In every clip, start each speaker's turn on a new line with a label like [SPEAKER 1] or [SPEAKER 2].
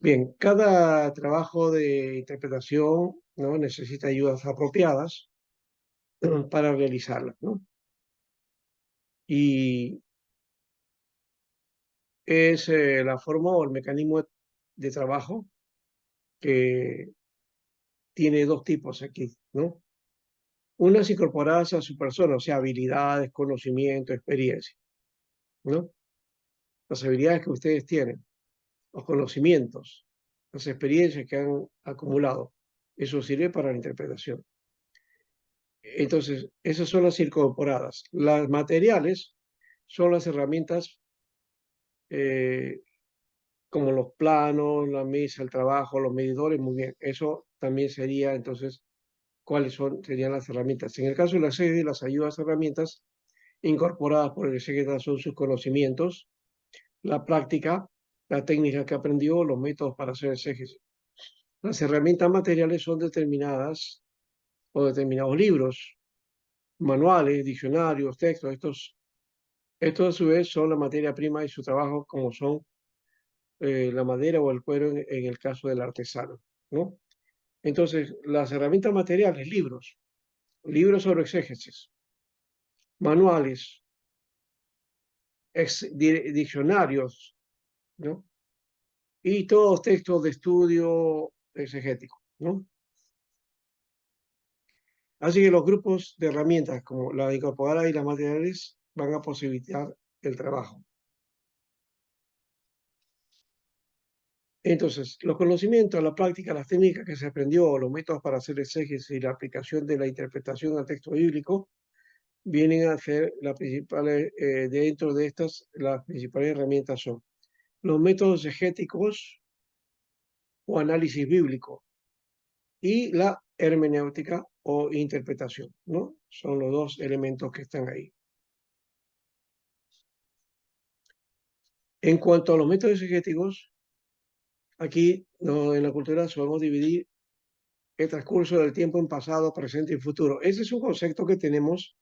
[SPEAKER 1] Bien, cada trabajo de interpretación, ¿no?, necesita ayudas apropiadas para realizarla, ¿no? Y es la forma o el mecanismo de trabajo que tiene dos tipos aquí, ¿no? Unas incorporadas a su persona, o sea, habilidades, conocimiento, experiencia, ¿no? Las habilidades que ustedes tienen, los conocimientos, las experiencias que han acumulado, eso sirve para la interpretación. Entonces, esas son las incorporadas. Las materiales son las herramientas eh, como los planos, la mesa, el trabajo, los medidores, muy bien. Eso también sería entonces serían las herramientas. En el caso de la sede, las ayudas herramientas incorporadas por el exégeta son sus conocimientos, la práctica, la técnica que aprendió, los métodos para hacer exégesis. Las herramientas materiales son determinadas o determinados libros, manuales, diccionarios, textos. Estos a su vez son la materia prima y su trabajo, como son la madera o el cuero en el caso del artesano, ¿no? Entonces, las herramientas materiales, libros sobre exégesis, manuales, diccionarios, ¿no? Y todos textos de estudio exegético, ¿no? Así que los grupos de herramientas como la incorporada y las materiales van a posibilitar el trabajo. Entonces, los conocimientos, la práctica, las técnicas que se aprendió, los métodos para hacer exégesis y la aplicación de la interpretación al texto bíblico vienen a ser las principales, dentro de estas, las principales herramientas son los métodos exegéticos o análisis bíblico y la hermenéutica o interpretación, ¿no? Son los dos elementos que están ahí. En cuanto a los métodos exegéticos, aquí no, en la cultura solemos dividir el transcurso del tiempo en pasado, presente y futuro. Ese es un concepto que tenemos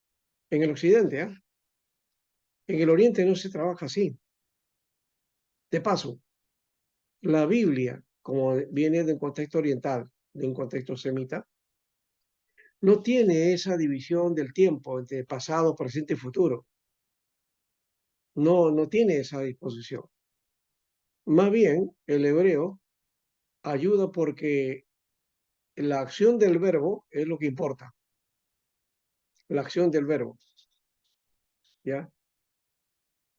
[SPEAKER 1] en el occidente, ¿eh? En el oriente no se trabaja así. De paso, la Biblia, como viene de un contexto oriental, de un contexto semita, no tiene esa división del tiempo entre pasado, presente y futuro. No, no tiene esa disposición. Más bien, el hebreo ayuda porque la acción del verbo es lo que importa. La acción del verbo, ¿ya?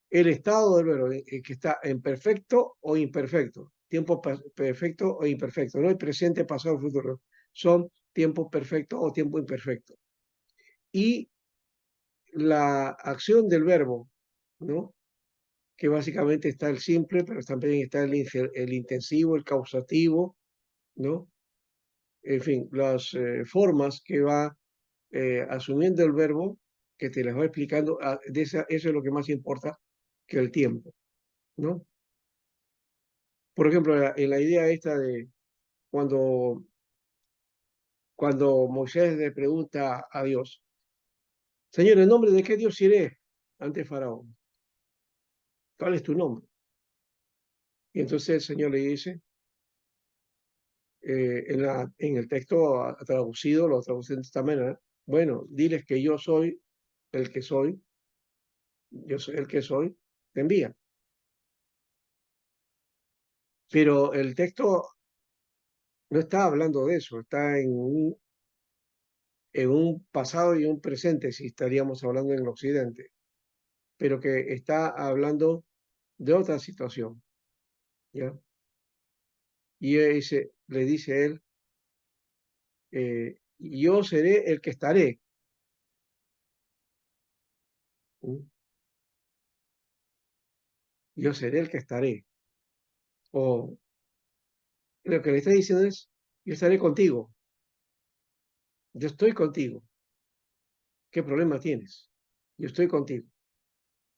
[SPEAKER 1] El estado del verbo, que está en perfecto o imperfecto, tiempo perfecto o imperfecto, no hay presente, pasado, futuro, son tiempo perfecto o tiempo imperfecto. Y la acción del verbo, ¿no? Que básicamente está el simple, pero también está el intensivo, el causativo, ¿no? En fin, las formas que va asumiendo el verbo, que te las va explicando, eso es lo que más importa que el tiempo, ¿no? Por ejemplo, en la idea esta de cuando, cuando Moisés le pregunta a Dios, Señor, ¿en nombre de qué Dios iré ante Faraón? ¿Cuál es tu nombre? Y entonces el Señor le dice, en el texto traducido, lo traducen de esta manera, bueno, diles que yo soy el que soy, yo soy el que soy, te envía. Pero el texto no está hablando de eso, está en un pasado y un presente, si estaríamos hablando en el occidente, pero que está hablando de otra situación, ¿ya? Y le dice él, yo seré el que estaré. ¿Mm? Yo seré el que estaré. O lo que le está diciendo es, yo estaré contigo, yo estoy contigo. ¿Qué problema tienes? Yo estoy contigo.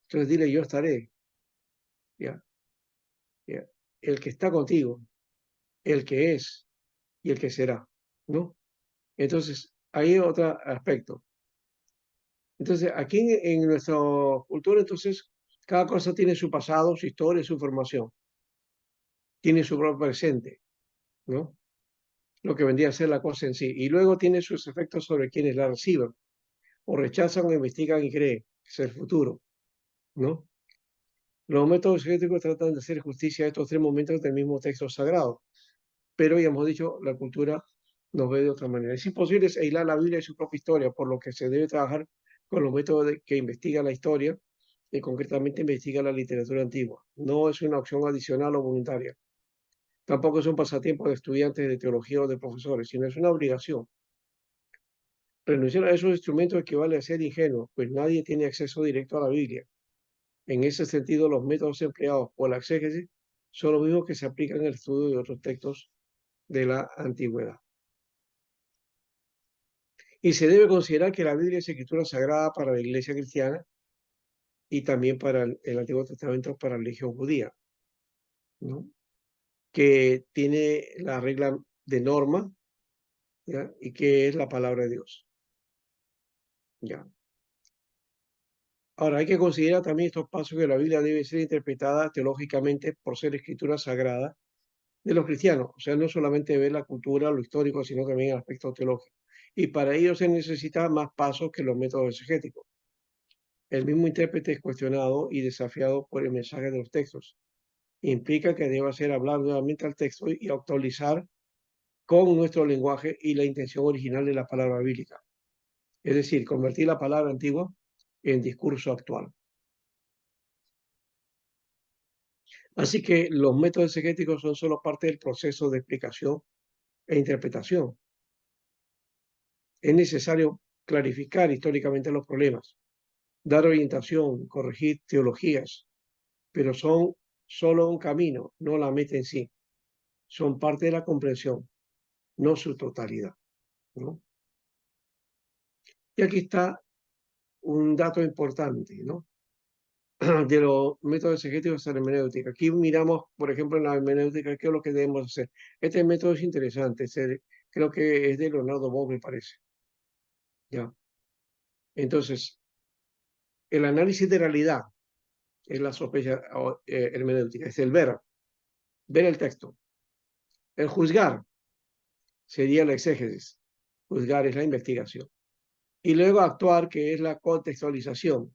[SPEAKER 1] Entonces dile, yo estaré, ¿ya? ¿Ya? El que está contigo, el que es y el que será, ¿no? Entonces, hay otro aspecto. Entonces, aquí en nuestra cultura, entonces, cada cosa tiene su pasado, su historia, su formación. tiene su propio presente, ¿no? Lo que vendría a ser la cosa en sí. Y luego tiene sus efectos sobre quienes la reciban, o rechazan o investigan y creen, que es el futuro, ¿no? Los métodos exegéticos tratan de hacer justicia a estos tres momentos del mismo texto sagrado, pero ya hemos dicho, la cultura nos ve de otra manera. Es imposible aislar la Biblia y su propia historia, por lo que se debe trabajar con los métodos que investigan la historia y concretamente investiga la literatura antigua. No es una opción adicional o voluntaria. Tampoco es un pasatiempo de estudiantes de teología o de profesores, sino es una obligación. Renunciar a esos instrumentos equivale a ser ingenuo, pues nadie tiene acceso directo a la Biblia. En ese sentido, los métodos empleados por la exégesis son los mismos que se aplican en el estudio de otros textos de la antigüedad. Y se debe considerar que la Biblia es escritura sagrada para la iglesia cristiana y también para el Antiguo Testamento para la religión judía, ¿no? Que tiene la regla de norma, ¿ya? Y que es la palabra de Dios. ¿Ya? Ahora, hay que considerar también estos pasos que la Biblia debe ser interpretada teológicamente por ser escritura sagrada de los cristianos. O sea, no solamente ver la cultura, lo histórico, sino también el aspecto teológico. Y para ello se necesitan más pasos que los métodos exegéticos. El mismo intérprete es cuestionado y desafiado por el mensaje de los textos. Implica que debe hacer hablar nuevamente al texto y actualizar con nuestro lenguaje y la intención original de la palabra bíblica. Es decir, convertir la palabra antigua en discurso actual. Así que los métodos exegéticos son solo parte del proceso de explicación e interpretación. Es necesario clarificar históricamente los problemas, dar orientación, corregir teologías, pero son solo un camino, no la meta en sí. Son parte de la comprensión, no su totalidad, ¿no? Y aquí está un dato importante, ¿no? De los métodos exegéticos de la hermenéutica. Aquí miramos, por ejemplo, en la hermenéutica, qué es lo que debemos hacer. Este método es interesante, creo que es de Leonardo Boff, me parece. ¿Ya? Entonces, el análisis de realidad es la sospecha hermenéutica, es el ver el texto. El juzgar sería la exégesis. Juzgar es la investigación. Y luego actuar, que es la contextualización,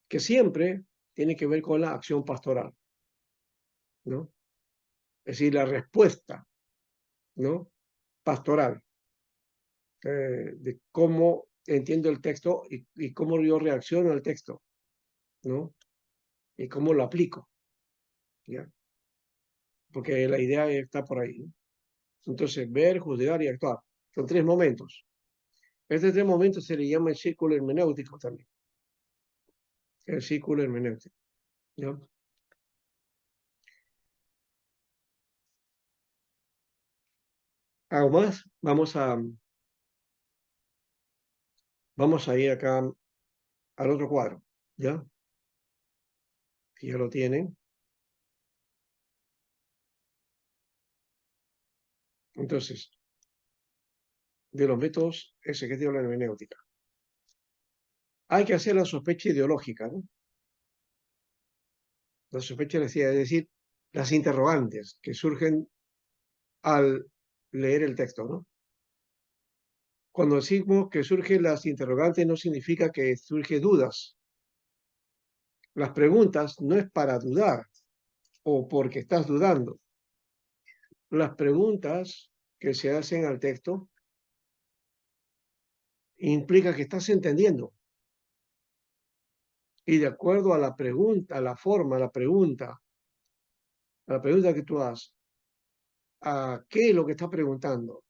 [SPEAKER 1] que siempre tiene que ver con la acción pastoral, ¿no? Es decir, la respuesta, ¿no? Pastoral, de cómo entiendo el texto y cómo yo reacciono al texto, ¿no? Y cómo lo aplico, ¿ya? Porque la idea está por ahí, ¿no? Entonces, ver, juzgar y actuar. Son tres momentos. Estos tres momentos se le llama el círculo hermenéutico también. El círculo hermenéutico, ¿ya? Algo más, vamos a ir acá al otro cuadro, ¿ya? Si ya lo tienen. Entonces, de los métodos exegetivos de la hermenéutica. Hay que hacer la sospecha ideológica, ¿no? La sospecha, es decir, las interrogantes que surgen al leer el texto, ¿no? Cuando decimos que surgen las interrogantes no significa que surgen dudas. Las preguntas no es para dudar o porque estás dudando. Las preguntas que se hacen al texto implica que estás entendiendo. Y de acuerdo a la pregunta, a la forma, a la pregunta que tú haces, a qué es lo que estás preguntando,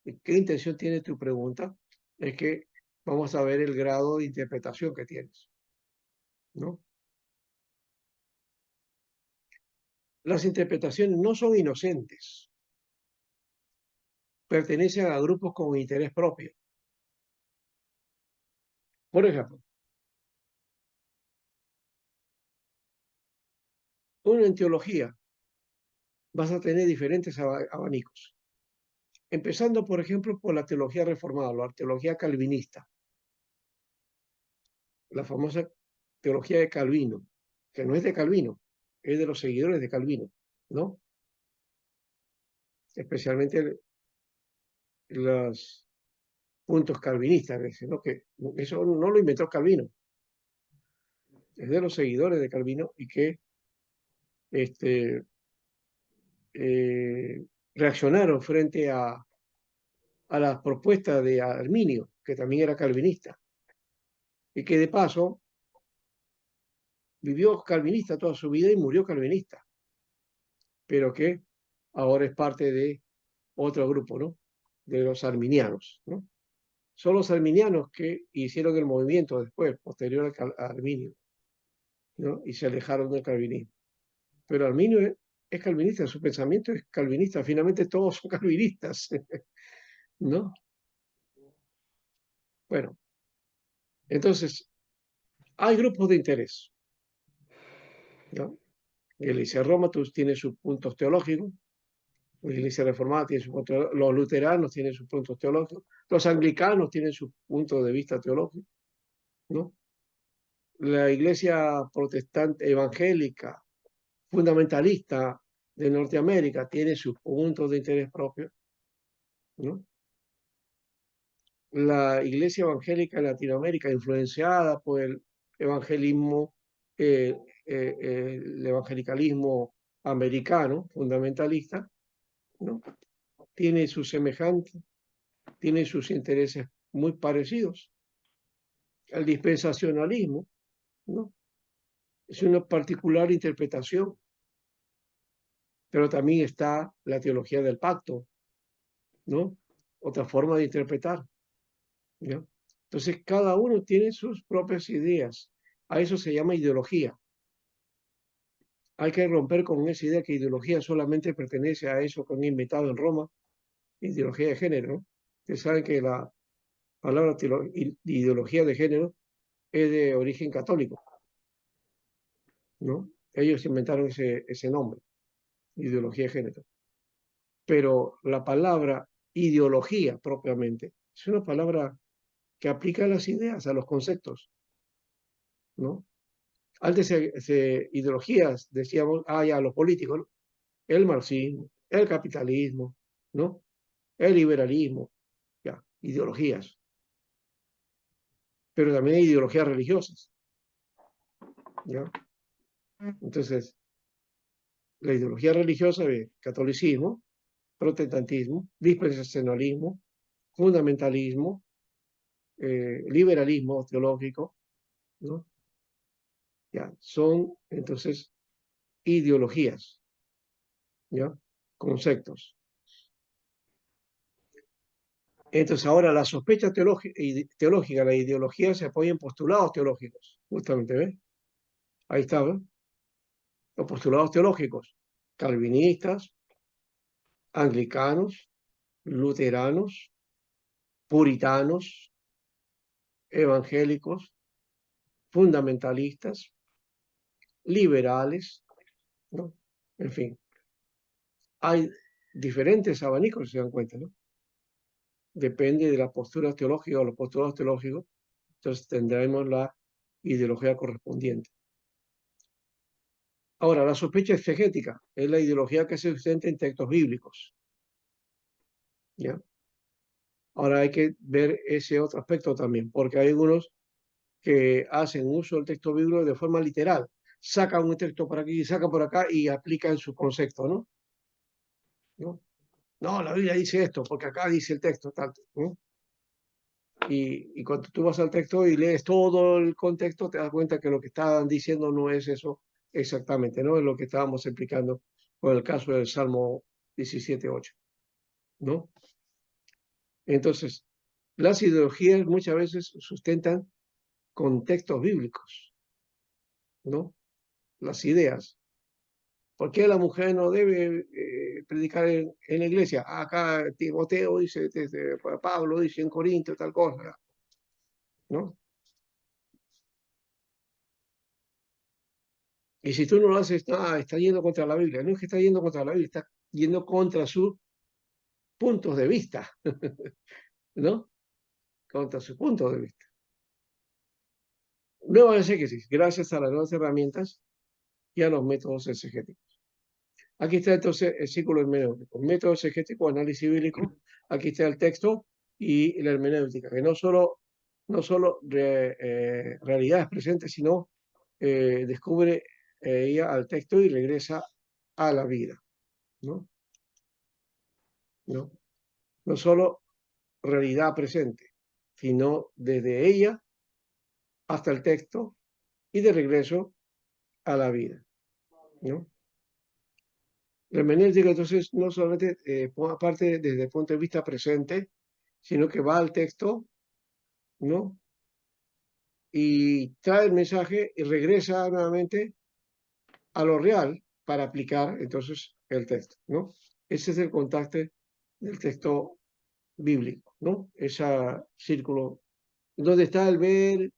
[SPEAKER 1] y qué intención tiene tu pregunta, es que vamos a ver el grado de interpretación que tienes, ¿no? Las interpretaciones no son inocentes, pertenecen a grupos con interés propio. Por ejemplo, uno en teología vas a tener diferentes abanicos, empezando, por ejemplo, por la teología reformada, la teología calvinista, la famosa teología de Calvino, que no es de Calvino, es de los seguidores de Calvino, ¿no? especialmente los puntos calvinistas, ¿no? Que eso no lo inventó Calvino, es de los seguidores de Calvino y que este, reaccionaron frente a las propuestas de Arminio, que también era calvinista, y que de paso vivió calvinista toda su vida y murió calvinista, pero que ahora es parte de otro grupo, ¿no? De los arminianos, ¿no? Son los arminianos que hicieron el movimiento después, posterior a Arminio, ¿no? Y se alejaron del calvinismo. Pero Arminio es calvinista, su pensamiento es calvinista, finalmente todos son calvinistas, ¿no? Bueno, entonces, hay grupos de interés, ¿no? La Iglesia de Roma tiene sus puntos teológicos, la Iglesia Reformada tiene sus puntos, los luteranos tienen sus puntos teológicos, los anglicanos tienen su punto de vista teológico, ¿no? La Iglesia protestante evangélica, fundamentalista de Norteamérica, tiene sus puntos de interés propios, ¿no? La Iglesia evangélica en Latinoamérica, influenciada por el evangelismo, el evangelicalismo americano, fundamentalista, ¿no? Tiene sus semejantes, tiene sus intereses muy parecidos. El dispensacionalismo, ¿no? Es una particular interpretación, pero también está la teología del pacto, ¿no? Otra forma de interpretar, ¿no? Entonces, cada uno tiene sus propias ideas. A eso se llama ideología. Hay que romper con esa idea que ideología solamente pertenece a eso que han inventado en Roma, ideología de género, ¿no? Ustedes saben que la palabra ideología de género es de origen católico, ¿no? Ellos inventaron ese nombre, ideología de género. Pero la palabra ideología propiamente es una palabra que aplica a las ideas, a los conceptos, ¿no? Antes ideologías decíamos, ya, los políticos, ¿no? El marxismo, el capitalismo, ¿no? El liberalismo, ya, ideologías. Pero también hay ideologías religiosas, ¿ya? Entonces, la ideología religiosa de catolicismo, protestantismo, dispensacionalismo, fundamentalismo, liberalismo teológico, ¿no? Ya, son entonces ideologías, ¿ya? Conceptos. Entonces ahora la sospecha teológica, la ideología se apoya en postulados teológicos, justamente, ¿ves? Ahí está, ¿ves? Los postulados teológicos, calvinistas, anglicanos, luteranos, puritanos, evangélicos, fundamentalistas, liberales, ¿no? En fin, hay diferentes abanicos, se dan cuenta, ¿no? Depende de la postura teológica o los postulados teológicos, entonces tendremos la ideología correspondiente. Ahora, la sospecha exegética es la ideología que se sustenta en textos bíblicos, ¿ya? Ahora hay que ver ese otro aspecto también, porque hay algunos que hacen uso del texto bíblico de forma literal. Sacan un texto por aquí, sacan por acá y aplican su concepto, ¿no? ¿No? No, la Biblia dice esto, porque acá dice el texto, tanto, ¿no? Y cuando tú vas al texto y lees todo el contexto, te das cuenta que lo que estaban diciendo no es eso exactamente, ¿no? Es lo que estábamos explicando con el caso del Salmo 17:8, ¿no? Entonces, las ideologías muchas veces sustentan contextos bíblicos, ¿no? Las ideas. ¿Por qué la mujer no debe predicar en la iglesia? Acá Timoteo dice, Pablo dice en Corinto tal cosa, ¿no? Y si tú no lo haces, está yendo contra la Biblia. No es que está yendo contra la Biblia, está yendo contra sus puntos de vista, ¿no? Contra sus puntos de vista. Nueva exégesis, gracias a las nuevas herramientas y a los métodos exegéticos. Aquí está entonces el círculo hermenéutico, método exegético, análisis bíblico. Aquí está el texto y la hermenéutica, que no solo realidades presentes, sino descubre ella al texto y regresa a la vida, ¿no? ¿No? No solo realidad presente, sino desde ella hasta el texto y de regreso a la vida, ¿no? La hermenéutica entonces no solamente parte desde el punto de vista presente, sino que va al texto, ¿no? Y trae el mensaje y regresa nuevamente a lo real para aplicar entonces el texto, ¿no? Ese es el contacto del texto bíblico, ¿no? Ese círculo donde está el ver,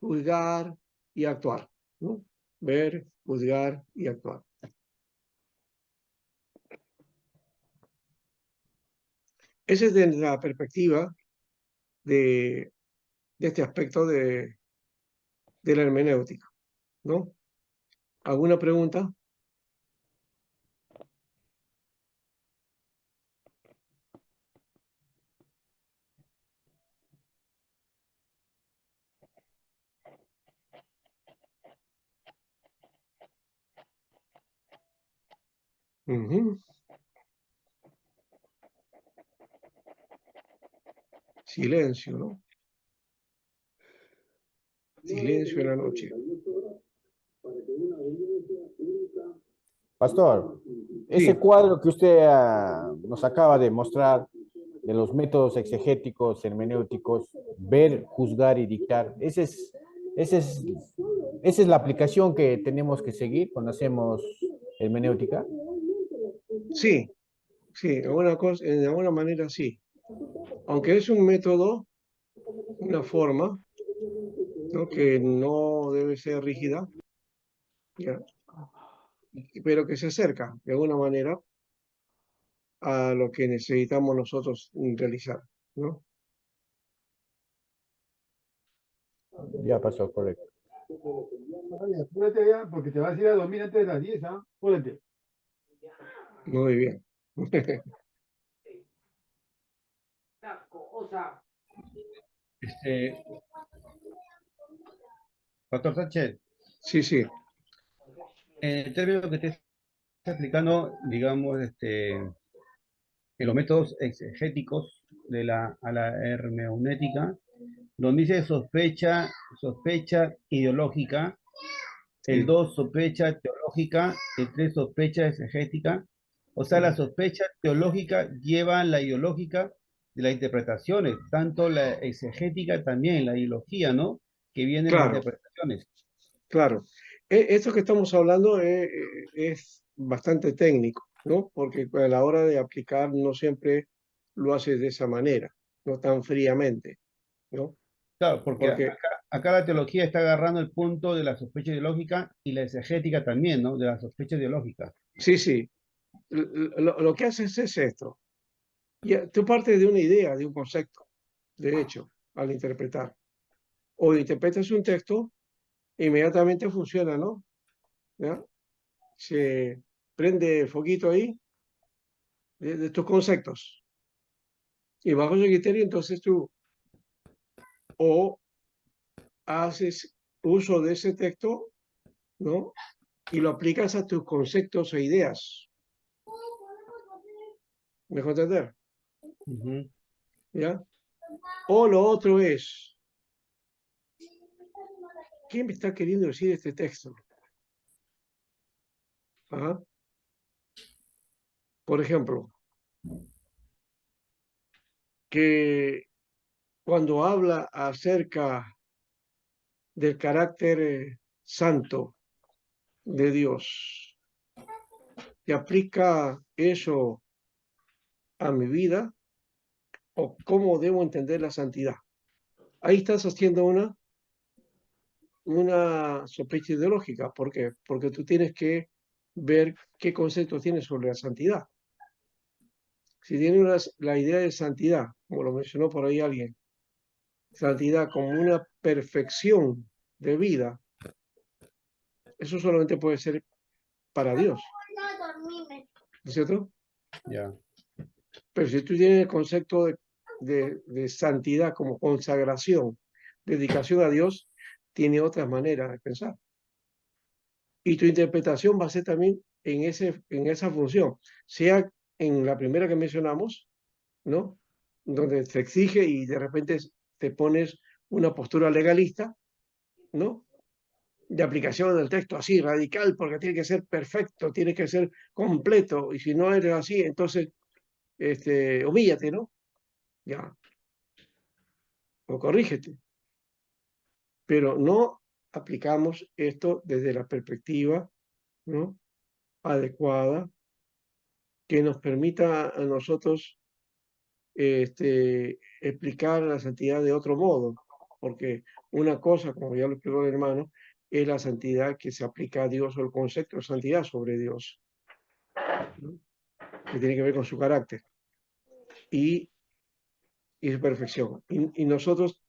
[SPEAKER 1] juzgar y actuar, ¿no? Ver, juzgar y actuar. Esa es desde la perspectiva de este aspecto de la hermenéutica, ¿no? ¿Alguna pregunta? Ujú. Silencio, ¿no? Silencio en la noche.
[SPEAKER 2] Pastor, ese
[SPEAKER 1] Sí,
[SPEAKER 2] cuadro que usted nos acaba de mostrar de los métodos exegéticos, hermenéuticos, ver, juzgar y dictar, ese es, esa es la aplicación que tenemos que seguir cuando hacemos hermenéutica.
[SPEAKER 1] sí, sí, en alguna manera sí. Aunque es un método, una forma, ¿no? Que no debe ser rígida, ¿ya? Pero que se acerca de alguna manera a lo que necesitamos nosotros realizar, ¿no?
[SPEAKER 2] Ya pasó, correcto.
[SPEAKER 3] Vale, apúrate ya porque te vas a ir a dormir antes de las 10, ¿ah? Apúrate.
[SPEAKER 1] Muy bien.
[SPEAKER 4] Este, Pastor Sánchez,
[SPEAKER 1] Sí, sí,
[SPEAKER 4] el término que te está explicando, digamos, en los métodos exegéticos a la hermenéutica, donde dice sospecha ideológica, el
[SPEAKER 1] sí,
[SPEAKER 4] 2 sospecha teológica, el 3 sospecha exegética. O sea, la sospecha teológica lleva la ideológica de las interpretaciones, tanto la exegética también, la ideología, ¿no? Que viene de las
[SPEAKER 1] claro,
[SPEAKER 4] interpretaciones.
[SPEAKER 1] claro. Esto que estamos hablando es bastante técnico, ¿no? Porque a la hora de aplicar no siempre lo haces de esa manera, no tan fríamente, ¿no?
[SPEAKER 4] Claro, porque
[SPEAKER 1] Porque
[SPEAKER 4] acá la teología está agarrando el punto de la sospecha ideológica y la exegética también, ¿no? De la sospecha ideológica.
[SPEAKER 1] sí, sí, lo que haces es esto. Tú partes de una idea, de un concepto, de hecho, al interpretar. O interpretas un texto, inmediatamente funciona, ¿no? ¿Ya? Se prende foquito ahí de tus conceptos. Y bajo ese criterio, entonces tú o haces uso de ese texto, ¿no? Y lo aplicas a tus conceptos e ideas. ¿Me dejo entender?
[SPEAKER 4] Ujú.
[SPEAKER 1] ¿Ya? O lo otro es, ¿qué me está queriendo decir este texto? Ajá. Por ejemplo, que cuando habla acerca del carácter santo de Dios, ¿te aplica eso a mi vida o cómo debo entender la santidad? Ahí estás haciendo una sospecha ideológica. ¿Por qué? Porque tú tienes que ver qué conceptos tienes sobre la santidad. Si tienes la idea de santidad, como lo mencionó por ahí alguien, santidad como una perfección de vida, eso solamente puede ser para Dios. ¿no es cierto?
[SPEAKER 4] Ya.
[SPEAKER 1] Pero si tú tienes el concepto de santidad como consagración, dedicación a Dios, tiene otras maneras de pensar. Y tu interpretación va a ser también en esa función, sea en la primera que mencionamos, ¿no? Donde se exige y de repente te pones una postura legalista, ¿no? De aplicación del texto así, radical, porque tiene que ser perfecto, tiene que ser completo, y si no eres así, entonces, humíllate, ¿no? Ya, o corrígete. Pero no aplicamos esto desde la perspectiva, ¿no? Adecuada que nos permita a nosotros explicar la santidad de otro modo, porque una cosa, como ya lo explicó el hermano, es la santidad que se aplica a Dios o el concepto de santidad sobre Dios, ¿no? Que tiene que ver con su carácter y, y su perfección. Y nosotros,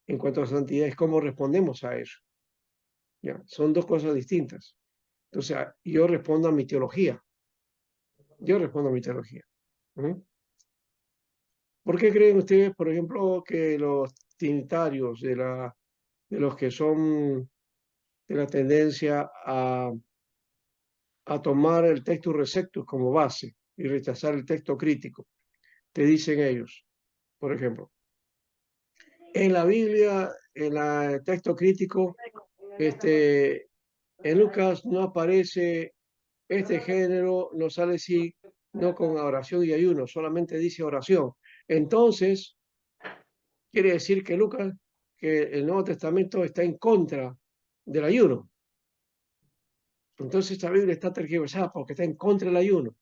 [SPEAKER 1] en cuanto a santidad, es cómo respondemos a eso. ¿Ya? Son dos cosas distintas. Entonces, yo respondo a mi teología. Yo respondo a mi teología. ¿Mm? ¿Por qué creen ustedes, por ejemplo, que los trinitarios de los que son de la tendencia a tomar el textus receptus como base y rechazar el texto crítico? Te dicen ellos, por ejemplo, en la Biblia, en el texto crítico, en Lucas no aparece este género, no sale así, no con oración y ayuno, solamente dice oración. Entonces, quiere decir que Lucas, que el Nuevo Testamento está en contra del ayuno. Entonces esta Biblia está tergiversada porque está en contra del ayuno.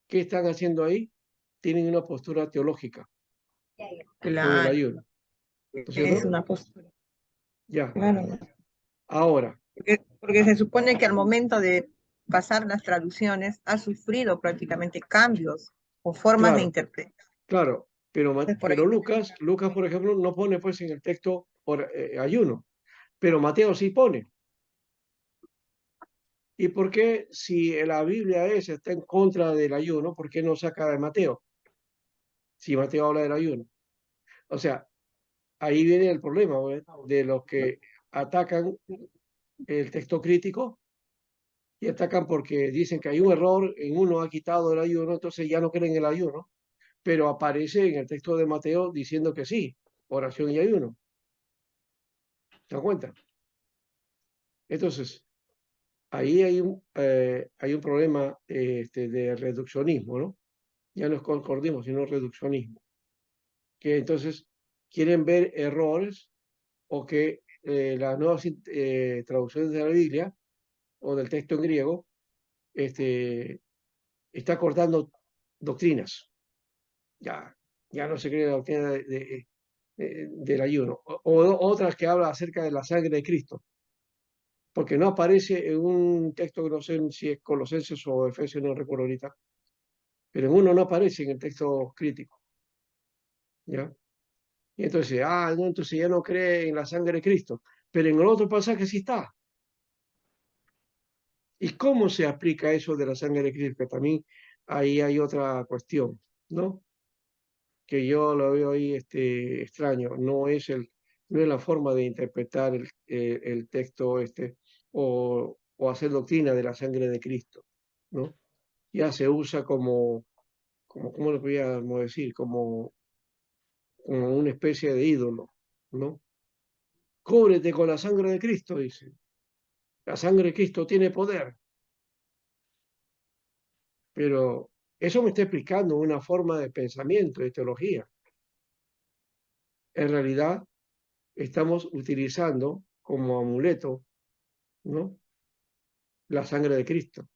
[SPEAKER 1] ¿Qué están haciendo ahí? Tienen una postura teológica con el
[SPEAKER 5] Claro,
[SPEAKER 1] ayuno. ¿No es
[SPEAKER 5] es
[SPEAKER 1] cierto?
[SPEAKER 5] una postura.
[SPEAKER 1] Ya.
[SPEAKER 5] Claro, ¿no?
[SPEAKER 1] Ahora,
[SPEAKER 5] Porque se supone que al momento de pasar las traducciones ha sufrido prácticamente cambios o formas de
[SPEAKER 1] claro,
[SPEAKER 5] interpretar.
[SPEAKER 1] claro,
[SPEAKER 5] Por
[SPEAKER 1] pero
[SPEAKER 5] ahí.
[SPEAKER 1] Lucas, por ejemplo, no pone pues en el texto ayuno, pero Mateo sí pone. ¿Y por qué si la Biblia está en contra del ayuno, por qué no saca de Mateo? Si Mateo habla del ayuno. O sea, ahí viene el problema, ¿ves? De los que atacan el texto crítico y atacan porque dicen que hay un error, en uno ha quitado el ayuno, entonces ya no creen en el ayuno, pero aparece en el texto de Mateo diciendo que sí, oración y ayuno. ¿Te das cuenta? Entonces, ahí hay un problema de reduccionismo, ¿no? Ya no es concordismo, sino reduccionismo, que entonces quieren ver errores o que las nuevas traducciones de la Biblia o del texto en griego está cortando doctrinas. Ya, ya no se cree la doctrina del ayuno. O otras que hablan acerca de la sangre de Cristo, porque no aparece en un texto que no sé si es Colosenses o Efesios, no recuerdo ahorita, pero en uno no aparece en el texto crítico. ¿Ya? Y entonces, no, entonces ya no cree en la sangre de Cristo, pero en el otro pasaje sí está. ¿Y cómo se aplica eso de la sangre de Cristo? Que también ahí hay otra cuestión, ¿no? Que yo lo veo ahí extraño. No es la forma de interpretar el texto o hacer doctrina de la sangre de Cristo, ¿no? Ya se usa ¿cómo lo podríamos decir? Como una especie de ídolo, ¿no? Cúbrete con la sangre de Cristo, dice. La sangre de Cristo tiene poder, pero eso me está explicando una forma de pensamiento, de teología. En realidad, estamos utilizando como amuleto, ¿no? La sangre de Cristo.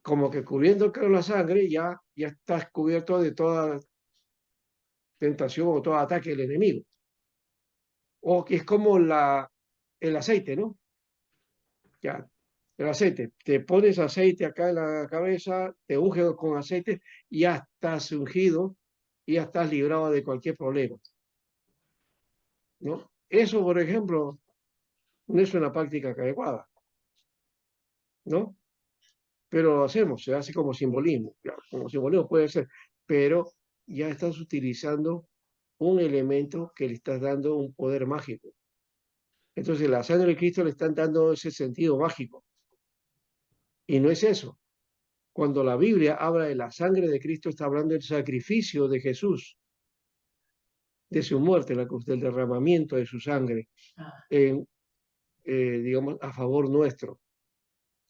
[SPEAKER 1] Como que cubriendo con la sangre ya estás cubierto de toda tentación o todo ataque del enemigo. O que es como el aceite, ¿no? Ya, el aceite. Te pones aceite acá en la cabeza, te unges con aceite y ya estás ungido y ya estás librado de cualquier problema, ¿no? Eso, por ejemplo, no es una práctica adecuada. ¿no? Pero lo hacemos, se hace como simbolismo, claro, como simbolismo puede ser, pero ya estás utilizando un elemento que le estás dando un poder mágico. Entonces, la sangre de Cristo le están dando ese sentido mágico. Y no es eso. Cuando la Biblia habla de la sangre de Cristo, está hablando del sacrificio de Jesús, de su muerte, la cruz, del derramamiento de su sangre, en, digamos, a favor nuestro,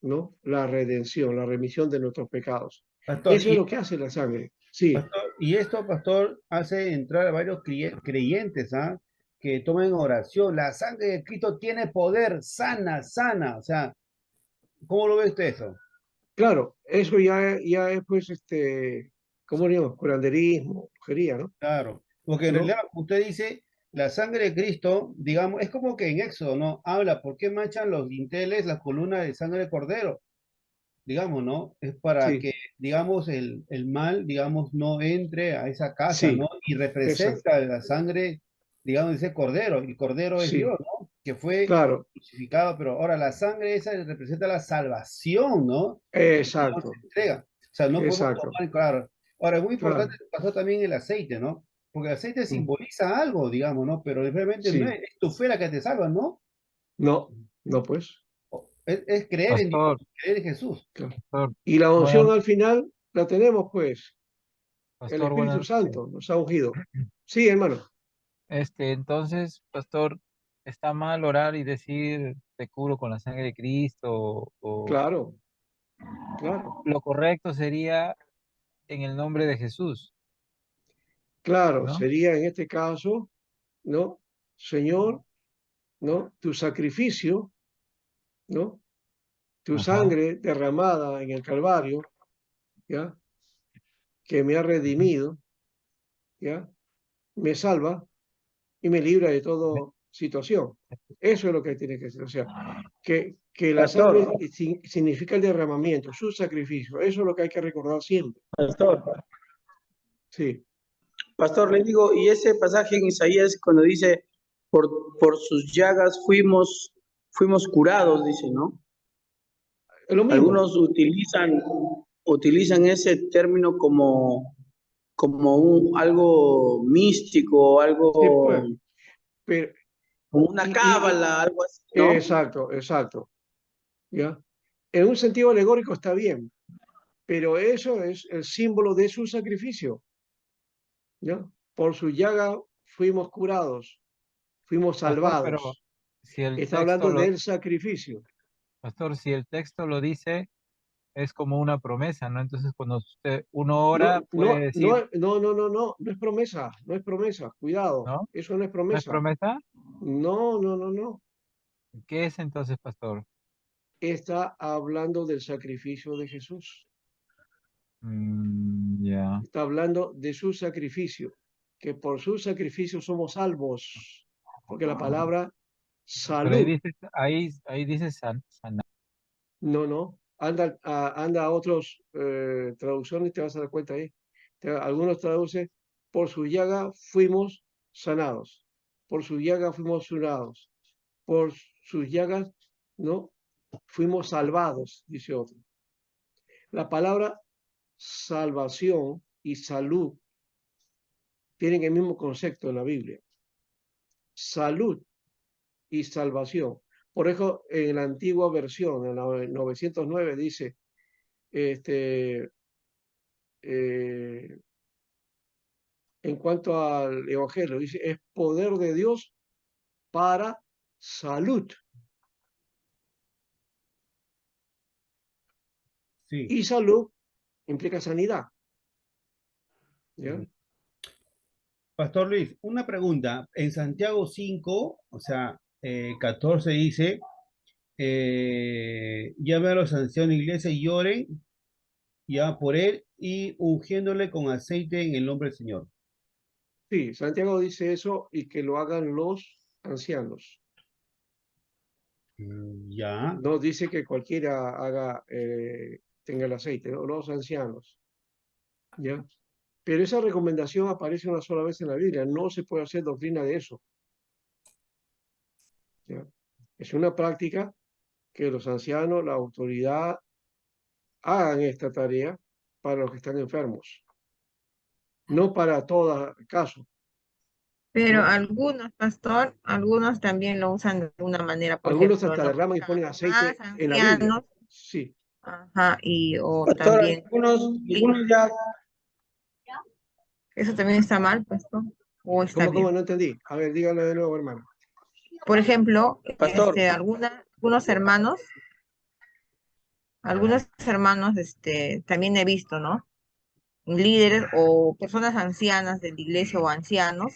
[SPEAKER 1] ¿no? La redención, la remisión de nuestros pecados.
[SPEAKER 4] Pastor,
[SPEAKER 1] Eso es lo que hace la sangre. Sí,
[SPEAKER 4] y esto, pastor, hace entrar a varios creyentes, ¿ah? Que tomen oración. La sangre de Cristo tiene poder, sana, sana. O sea, ¿cómo lo ve usted eso?
[SPEAKER 1] claro, eso ya es pues, ¿cómo diríamos? Curanderismo, brujería, ¿no?
[SPEAKER 4] Claro, porque en
[SPEAKER 1] ¿No?
[SPEAKER 4] realidad usted dice, la sangre de Cristo, digamos, es como que en Éxodo, ¿no? Habla, ¿por qué manchan los dinteles, las columnas de sangre de cordero? Digamos, ¿no? Es para
[SPEAKER 1] Sí,
[SPEAKER 4] que, digamos, el mal, digamos, no entre a esa casa,
[SPEAKER 1] sí,
[SPEAKER 4] ¿no? Y
[SPEAKER 1] exacto,
[SPEAKER 4] representa la sangre, digamos, de ese cordero. Y el cordero es Dios,
[SPEAKER 1] sí,
[SPEAKER 4] ¿no? Que fue
[SPEAKER 1] claro,
[SPEAKER 4] crucificado, pero ahora la sangre esa representa la salvación, ¿no? Que el Señor se
[SPEAKER 1] exacto,
[SPEAKER 4] entrega. O sea, no podemos
[SPEAKER 1] exacto,
[SPEAKER 4] tomar, claro. Ahora, es muy importante,
[SPEAKER 1] claro,
[SPEAKER 4] pasó también el aceite, ¿no? Porque el aceite
[SPEAKER 1] mm,
[SPEAKER 4] simboliza algo, digamos, ¿no? Pero realmente no
[SPEAKER 1] sí,
[SPEAKER 4] es tu fe la que te salva, ¿no?
[SPEAKER 1] no, no pues,
[SPEAKER 4] Es creer en Dios,
[SPEAKER 6] Pastor,
[SPEAKER 4] creer en Jesús.
[SPEAKER 1] claro.
[SPEAKER 6] pastor,
[SPEAKER 1] Y la
[SPEAKER 6] buenas,
[SPEAKER 1] unción al final la tenemos pues, el
[SPEAKER 6] pastor, buenas
[SPEAKER 1] Espíritu
[SPEAKER 6] noches.
[SPEAKER 1] Santo nos ha ungido. Sí, hermano,
[SPEAKER 6] Entonces, pastor, ¿está mal orar y decir te cubro con la sangre de Cristo? O
[SPEAKER 1] claro, claro,
[SPEAKER 6] lo correcto sería en el nombre de Jesús,
[SPEAKER 1] claro,
[SPEAKER 6] ¿no?
[SPEAKER 1] sería en este caso, ¿no? Señor, ¿no? Tu sacrificio, ¿no? Tu
[SPEAKER 6] Ajá.
[SPEAKER 1] sangre derramada en el Calvario, ¿ya? Que me ha
[SPEAKER 6] Ujú.
[SPEAKER 1] redimido, ¿ya? Me salva y me libra de toda situación. Eso es lo que tiene que ser. O sea, que la
[SPEAKER 7] Pastor,
[SPEAKER 1] sangre significa el derramamiento, su sacrificio. Eso es lo que hay que recordar siempre.
[SPEAKER 7] pastor,
[SPEAKER 1] Sí,
[SPEAKER 7] pastor, le digo, y ese pasaje en Isaías cuando dice, por, por sus llagas fuimos curados, dice, ¿no?
[SPEAKER 1] es lo mismo.
[SPEAKER 7] Algunos utilizan ese término como algo místico,
[SPEAKER 1] Sí,
[SPEAKER 7] algo
[SPEAKER 1] pues. Pero,
[SPEAKER 7] como una
[SPEAKER 1] y,
[SPEAKER 7] cábala, algo así, ¿no?
[SPEAKER 1] exacto, exacto. ¿Ya? En un sentido alegórico está bien, pero eso es el símbolo de su sacrificio. ¿Ya? Por su llaga fuimos curados, fuimos
[SPEAKER 6] Pastor, pero
[SPEAKER 1] salvados.
[SPEAKER 6] si el
[SPEAKER 1] Está
[SPEAKER 6] texto
[SPEAKER 1] hablando
[SPEAKER 6] lo,
[SPEAKER 1] del sacrificio.
[SPEAKER 6] pastor, si el texto lo dice, es como una promesa, ¿no? Entonces, cuando uno
[SPEAKER 1] No,
[SPEAKER 6] ora, puede
[SPEAKER 1] no,
[SPEAKER 6] decir,
[SPEAKER 1] no, no, no, no, no, no es promesa, no es promesa, cuidado,
[SPEAKER 6] ¿no?
[SPEAKER 1] eso no es
[SPEAKER 6] ¿No es
[SPEAKER 1] promesa.
[SPEAKER 6] promesa?
[SPEAKER 1] No, no, no, no.
[SPEAKER 6] ¿Qué es entonces, pastor?
[SPEAKER 1] Está hablando del sacrificio de Jesús.
[SPEAKER 6] Ya.
[SPEAKER 1] Está hablando de su sacrificio, que por su sacrificio somos salvos, porque la palabra
[SPEAKER 6] Pero ahí
[SPEAKER 1] salud,
[SPEAKER 6] dice, ahí dice sanar.
[SPEAKER 1] no, no, anda a otros traducciones, te vas a dar cuenta ahí. Algunos traducen, por su llaga fuimos sanados, por su llaga fuimos curados, por sus llagas, ¿no? Fuimos salvados, dice otro. La palabra salvación y salud tienen el mismo concepto en la Biblia. Salud y salvación. Por eso, en la antigua versión, en la 909, dice, este, eh, en cuanto al Evangelio, dice, es poder de Dios para salud.
[SPEAKER 4] Sí.
[SPEAKER 1] Y salud implica sanidad. ¿Ya?
[SPEAKER 4] Pastor Luis, una pregunta. En Santiago 5, o sea, 14 dice, llame a los ancianos de la iglesia y lloren ya por él y ungiéndole con aceite en el nombre del Señor.
[SPEAKER 1] Sí, Santiago dice eso y que lo hagan los ancianos.
[SPEAKER 4] Ya,
[SPEAKER 1] No dice que cualquiera tenga el aceite, ¿no? Los ancianos. ¿Ya? Pero esa recomendación aparece una sola vez en la Biblia. No se puede hacer doctrina de eso. ¿Ya? Es una práctica que los ancianos, la autoridad, hagan esta tarea para los que están enfermos, no para todo caso.
[SPEAKER 5] Pero
[SPEAKER 1] ¿no?
[SPEAKER 5] algunos, pastor, algunos también lo usan de una manera, por
[SPEAKER 1] Algunos
[SPEAKER 5] ejemplo,
[SPEAKER 1] hasta
[SPEAKER 5] lo
[SPEAKER 1] derraman y
[SPEAKER 5] usan
[SPEAKER 1] ponen
[SPEAKER 5] a los
[SPEAKER 1] aceite
[SPEAKER 5] más
[SPEAKER 1] en la Biblia.
[SPEAKER 5] ancianos,
[SPEAKER 1] Sí.
[SPEAKER 5] ajá, o
[SPEAKER 7] Pastor,
[SPEAKER 5] también,
[SPEAKER 7] algunos ya,
[SPEAKER 5] eso también está mal, pastor, o está
[SPEAKER 1] ¿Cómo?
[SPEAKER 5] bien.
[SPEAKER 1] No entendí. A ver, dígalo de nuevo, hermano.
[SPEAKER 5] Por ejemplo,
[SPEAKER 7] pastor,
[SPEAKER 5] algunos hermanos, también he visto, ¿no? Líderes o personas ancianas de la iglesia o ancianos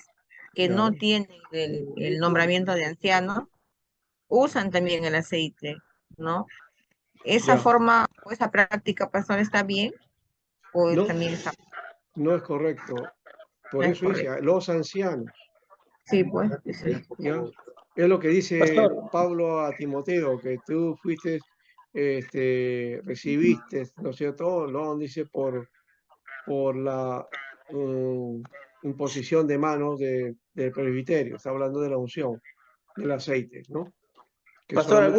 [SPEAKER 5] que
[SPEAKER 1] Ya.
[SPEAKER 5] no tienen el nombramiento de anciano, usan también el aceite, ¿no? ¿Esa
[SPEAKER 1] Ya.
[SPEAKER 5] forma o esa práctica, pastor, está bien o
[SPEAKER 1] No,
[SPEAKER 5] también está
[SPEAKER 1] no es correcto. Por
[SPEAKER 5] no es
[SPEAKER 1] eso dice,
[SPEAKER 5] correcto?
[SPEAKER 1] los ancianos,
[SPEAKER 5] Sí, pues, sí.
[SPEAKER 1] ¿ya? Es lo que dice
[SPEAKER 7] pastor,
[SPEAKER 1] Pablo a Timoteo, que tú fuiste, recibiste, ¿no es cierto? Lo dice por la imposición de manos del presbiterio. Está hablando de la unción, del aceite, ¿no? Que
[SPEAKER 7] pastor,
[SPEAKER 1] solamente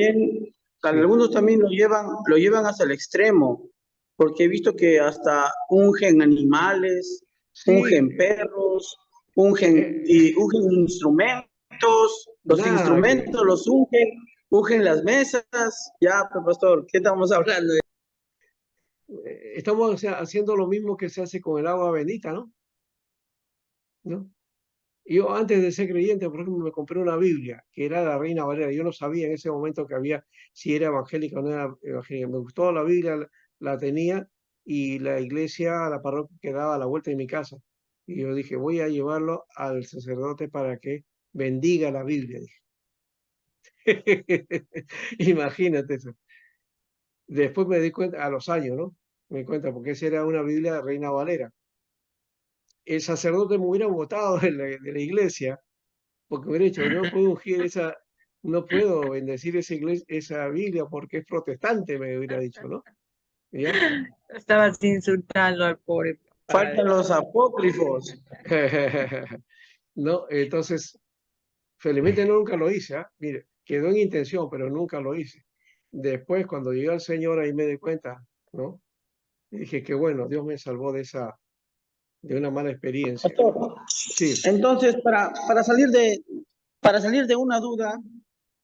[SPEAKER 1] es... Sí.
[SPEAKER 7] algunos también lo llevan hasta el extremo, porque he visto que hasta ungen animales,
[SPEAKER 1] Sí,
[SPEAKER 7] ungen perros,
[SPEAKER 1] eh,
[SPEAKER 7] ungen instrumentos, los
[SPEAKER 1] nada que ver.
[SPEAKER 7] instrumentos los ungen las mesas, ya, pues, pastor, ¿qué estamos hablando?
[SPEAKER 1] Estamos haciendo lo mismo que se hace con el agua bendita, ¿no? ¿No? Yo antes de ser creyente, por ejemplo, me compré una Biblia, que era la Reina Valera. Yo no sabía en ese momento que había, si era evangélica o no era evangélica. Me gustó la Biblia, la tenía, y la iglesia, la parroquia quedaba a la vuelta de mi casa. Y yo dije, voy a llevarlo al sacerdote para que bendiga la Biblia, dije. Imagínate eso. Después me di cuenta, a los años, ¿no? Me di cuenta, porque esa era una Biblia de Reina Valera. El sacerdote me hubiera votado de la iglesia, porque hubiera dicho, no puedo ungir no puedo bendecir esa Biblia porque es protestante, me hubiera dicho, ¿no? ¿Ya?
[SPEAKER 5] Estabas insultando al pobre
[SPEAKER 7] Faltan
[SPEAKER 5] padre.
[SPEAKER 7] los apócrifos.
[SPEAKER 1] No, entonces, felizmente nunca lo hice, ¿ah? Mire, quedó en intención, pero nunca lo hice. Después, cuando llegué al Señor, ahí me di cuenta, ¿no? Y dije que bueno, Dios me salvó de una mala experiencia.
[SPEAKER 7] Pastor,
[SPEAKER 1] Sí,
[SPEAKER 7] entonces, para salir de una duda,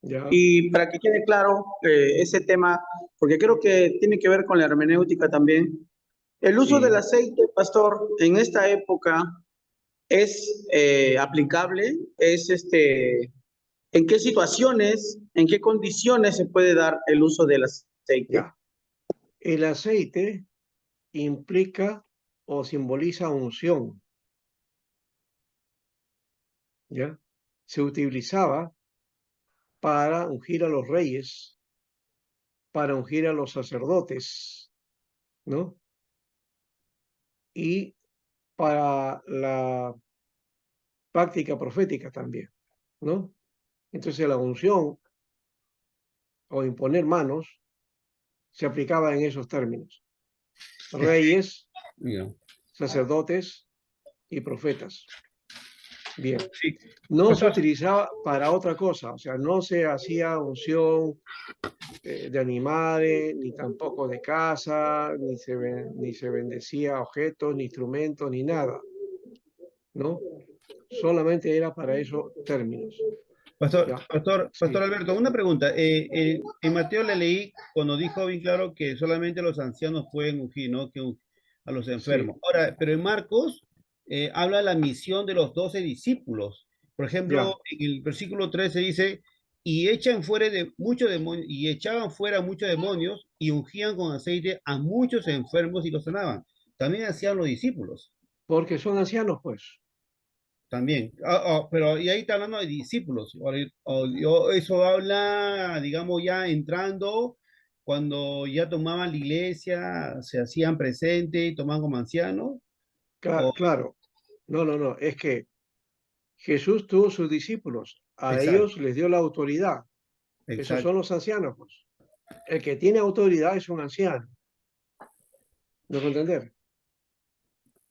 [SPEAKER 1] ya,
[SPEAKER 7] y para que quede claro ese tema, porque creo que tiene que ver con la hermenéutica también, el uso del
[SPEAKER 1] sí.
[SPEAKER 7] aceite, pastor, en esta época es aplicable, ¿en qué situaciones, en qué condiciones se puede dar el uso del aceite?
[SPEAKER 1] Ya. El aceite implica o simboliza unción, ¿ya? Se utilizaba para ungir a los reyes, para ungir a los sacerdotes, ¿no? Y para la práctica profética también, ¿no? Entonces la unción o imponer manos se aplicaba en esos términos. Reyes,
[SPEAKER 4] Ya.
[SPEAKER 1] sacerdotes y profetas. Bien.
[SPEAKER 4] Sí.
[SPEAKER 1] No se
[SPEAKER 4] Pastor,
[SPEAKER 1] utilizaba para otra cosa, o sea, no se hacía unción de animales, ni tampoco de casa, ni se bendecía objetos, ni instrumentos, ni nada, ¿no? Solamente era para esos términos, ¿ya?
[SPEAKER 4] Pastor
[SPEAKER 1] Sí,
[SPEAKER 4] Alberto, una pregunta. En Mateo le leí cuando dijo bien claro que solamente los ancianos pueden ungir, ¿no? A los
[SPEAKER 1] sí,
[SPEAKER 4] enfermos. Ahora, pero en Marcos habla la misión de los 12 discípulos. Por
[SPEAKER 1] ya.
[SPEAKER 4] ejemplo, en el versículo 13 dice, y echan fuera de muchos demonios, y echaban fuera muchos demonios, y ungían con aceite a muchos enfermos y los sanaban. También hacían los discípulos.
[SPEAKER 1] Porque son ancianos, pues.
[SPEAKER 4] También. Pero y ahí está hablando de discípulos. Eso habla, digamos, ya entrando, cuando ya tomaban la iglesia, se hacían presente, tomaban como ancianos. O,
[SPEAKER 1] Claro, no, es que Jesús tuvo sus discípulos, a
[SPEAKER 4] exacto,
[SPEAKER 1] ellos les dio la autoridad, esos
[SPEAKER 4] exacto.
[SPEAKER 1] son los ancianos, pues. El que tiene autoridad es un anciano, ¿no puedo entender?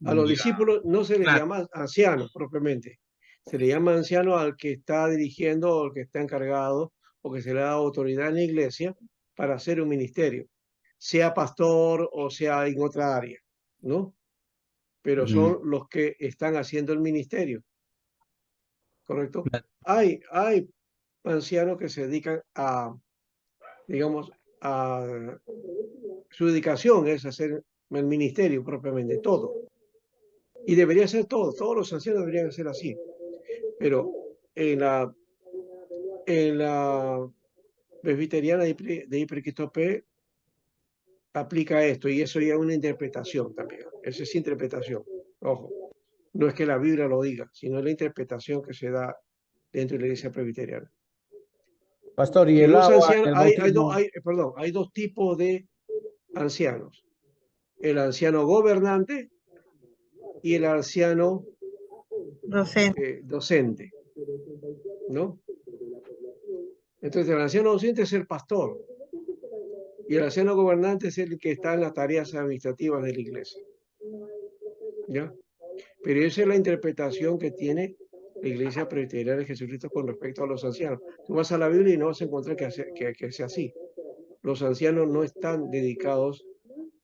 [SPEAKER 1] A los
[SPEAKER 4] Ya,
[SPEAKER 1] discípulos no se les
[SPEAKER 6] Claro.
[SPEAKER 1] llama ancianos propiamente, se le llama anciano al que está dirigiendo o al que está encargado o que se le da autoridad en la iglesia para hacer un ministerio, sea pastor o sea en otra área, ¿no? Pero son los que están haciendo el ministerio, ¿correcto? Hay ancianos que se dedican a, digamos, a su dedicación es hacer el ministerio propiamente, todo. Y debería ser todo, todos los ancianos deberían ser así. Pero en la presbiteriana de Hiperquistopé aplica esto y eso ya es una interpretación también. Eso es interpretación. Ojo, no es que la Biblia lo diga, sino la interpretación que se da dentro de la iglesia presbiteriana.
[SPEAKER 2] Pastor, y
[SPEAKER 1] Que
[SPEAKER 2] el
[SPEAKER 1] los
[SPEAKER 2] agua
[SPEAKER 1] ancianos,
[SPEAKER 2] en el bautismo.
[SPEAKER 1] hay dos tipos de ancianos. El anciano gobernante y el anciano docente, ¿no? Entonces el anciano docente es el pastor y el anciano gobernante es el que está en las tareas administrativas de la iglesia, ¿ya? Pero esa es la interpretación que tiene la iglesia presbiteriana de Jesucristo con respecto a los ancianos. Tú vas a la Biblia y no vas a encontrar que sea así. Los ancianos no están dedicados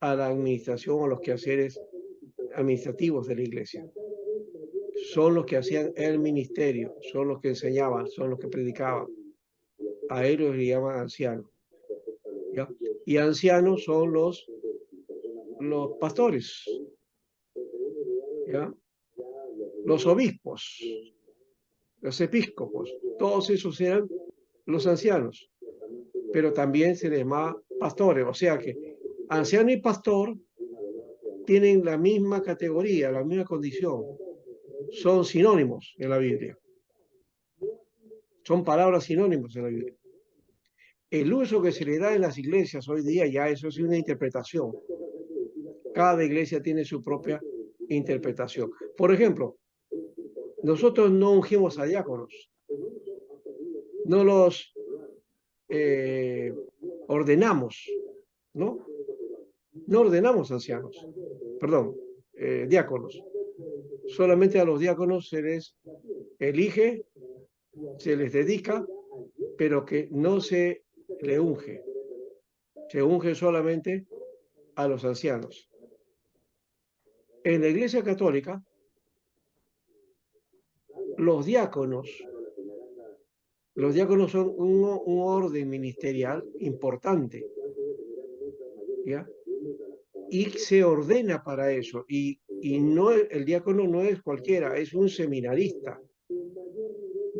[SPEAKER 1] a la administración o a los quehaceres administrativos de la iglesia. Son los que hacían el ministerio, son los que enseñaban, son los que predicaban. A ellos le llaman ancianos, ¿ya? Y ancianos son los pastores, ¿ya? Los obispos, los episcopos, todos esos eran los ancianos, pero también se les llama pastores, o sea que anciano y pastor tienen la misma categoría, la misma condición, son sinónimos en la Biblia, son palabras sinónimos en la Biblia. El uso que se le da en las iglesias hoy día ya eso es una interpretación. Cada iglesia tiene su propia interpretación. Por ejemplo, nosotros no ungimos a diáconos, no los ordenamos, ¿no? No ordenamos ancianos, perdón, diáconos. Solamente a los diáconos se les elige, se les dedica, pero que no se le unge. Se unge solamente a los ancianos. En la Iglesia Católica, los diáconos son un orden ministerial importante, ¿ya? Y se ordena para eso. Y no, el diácono no es cualquiera, es un seminarista,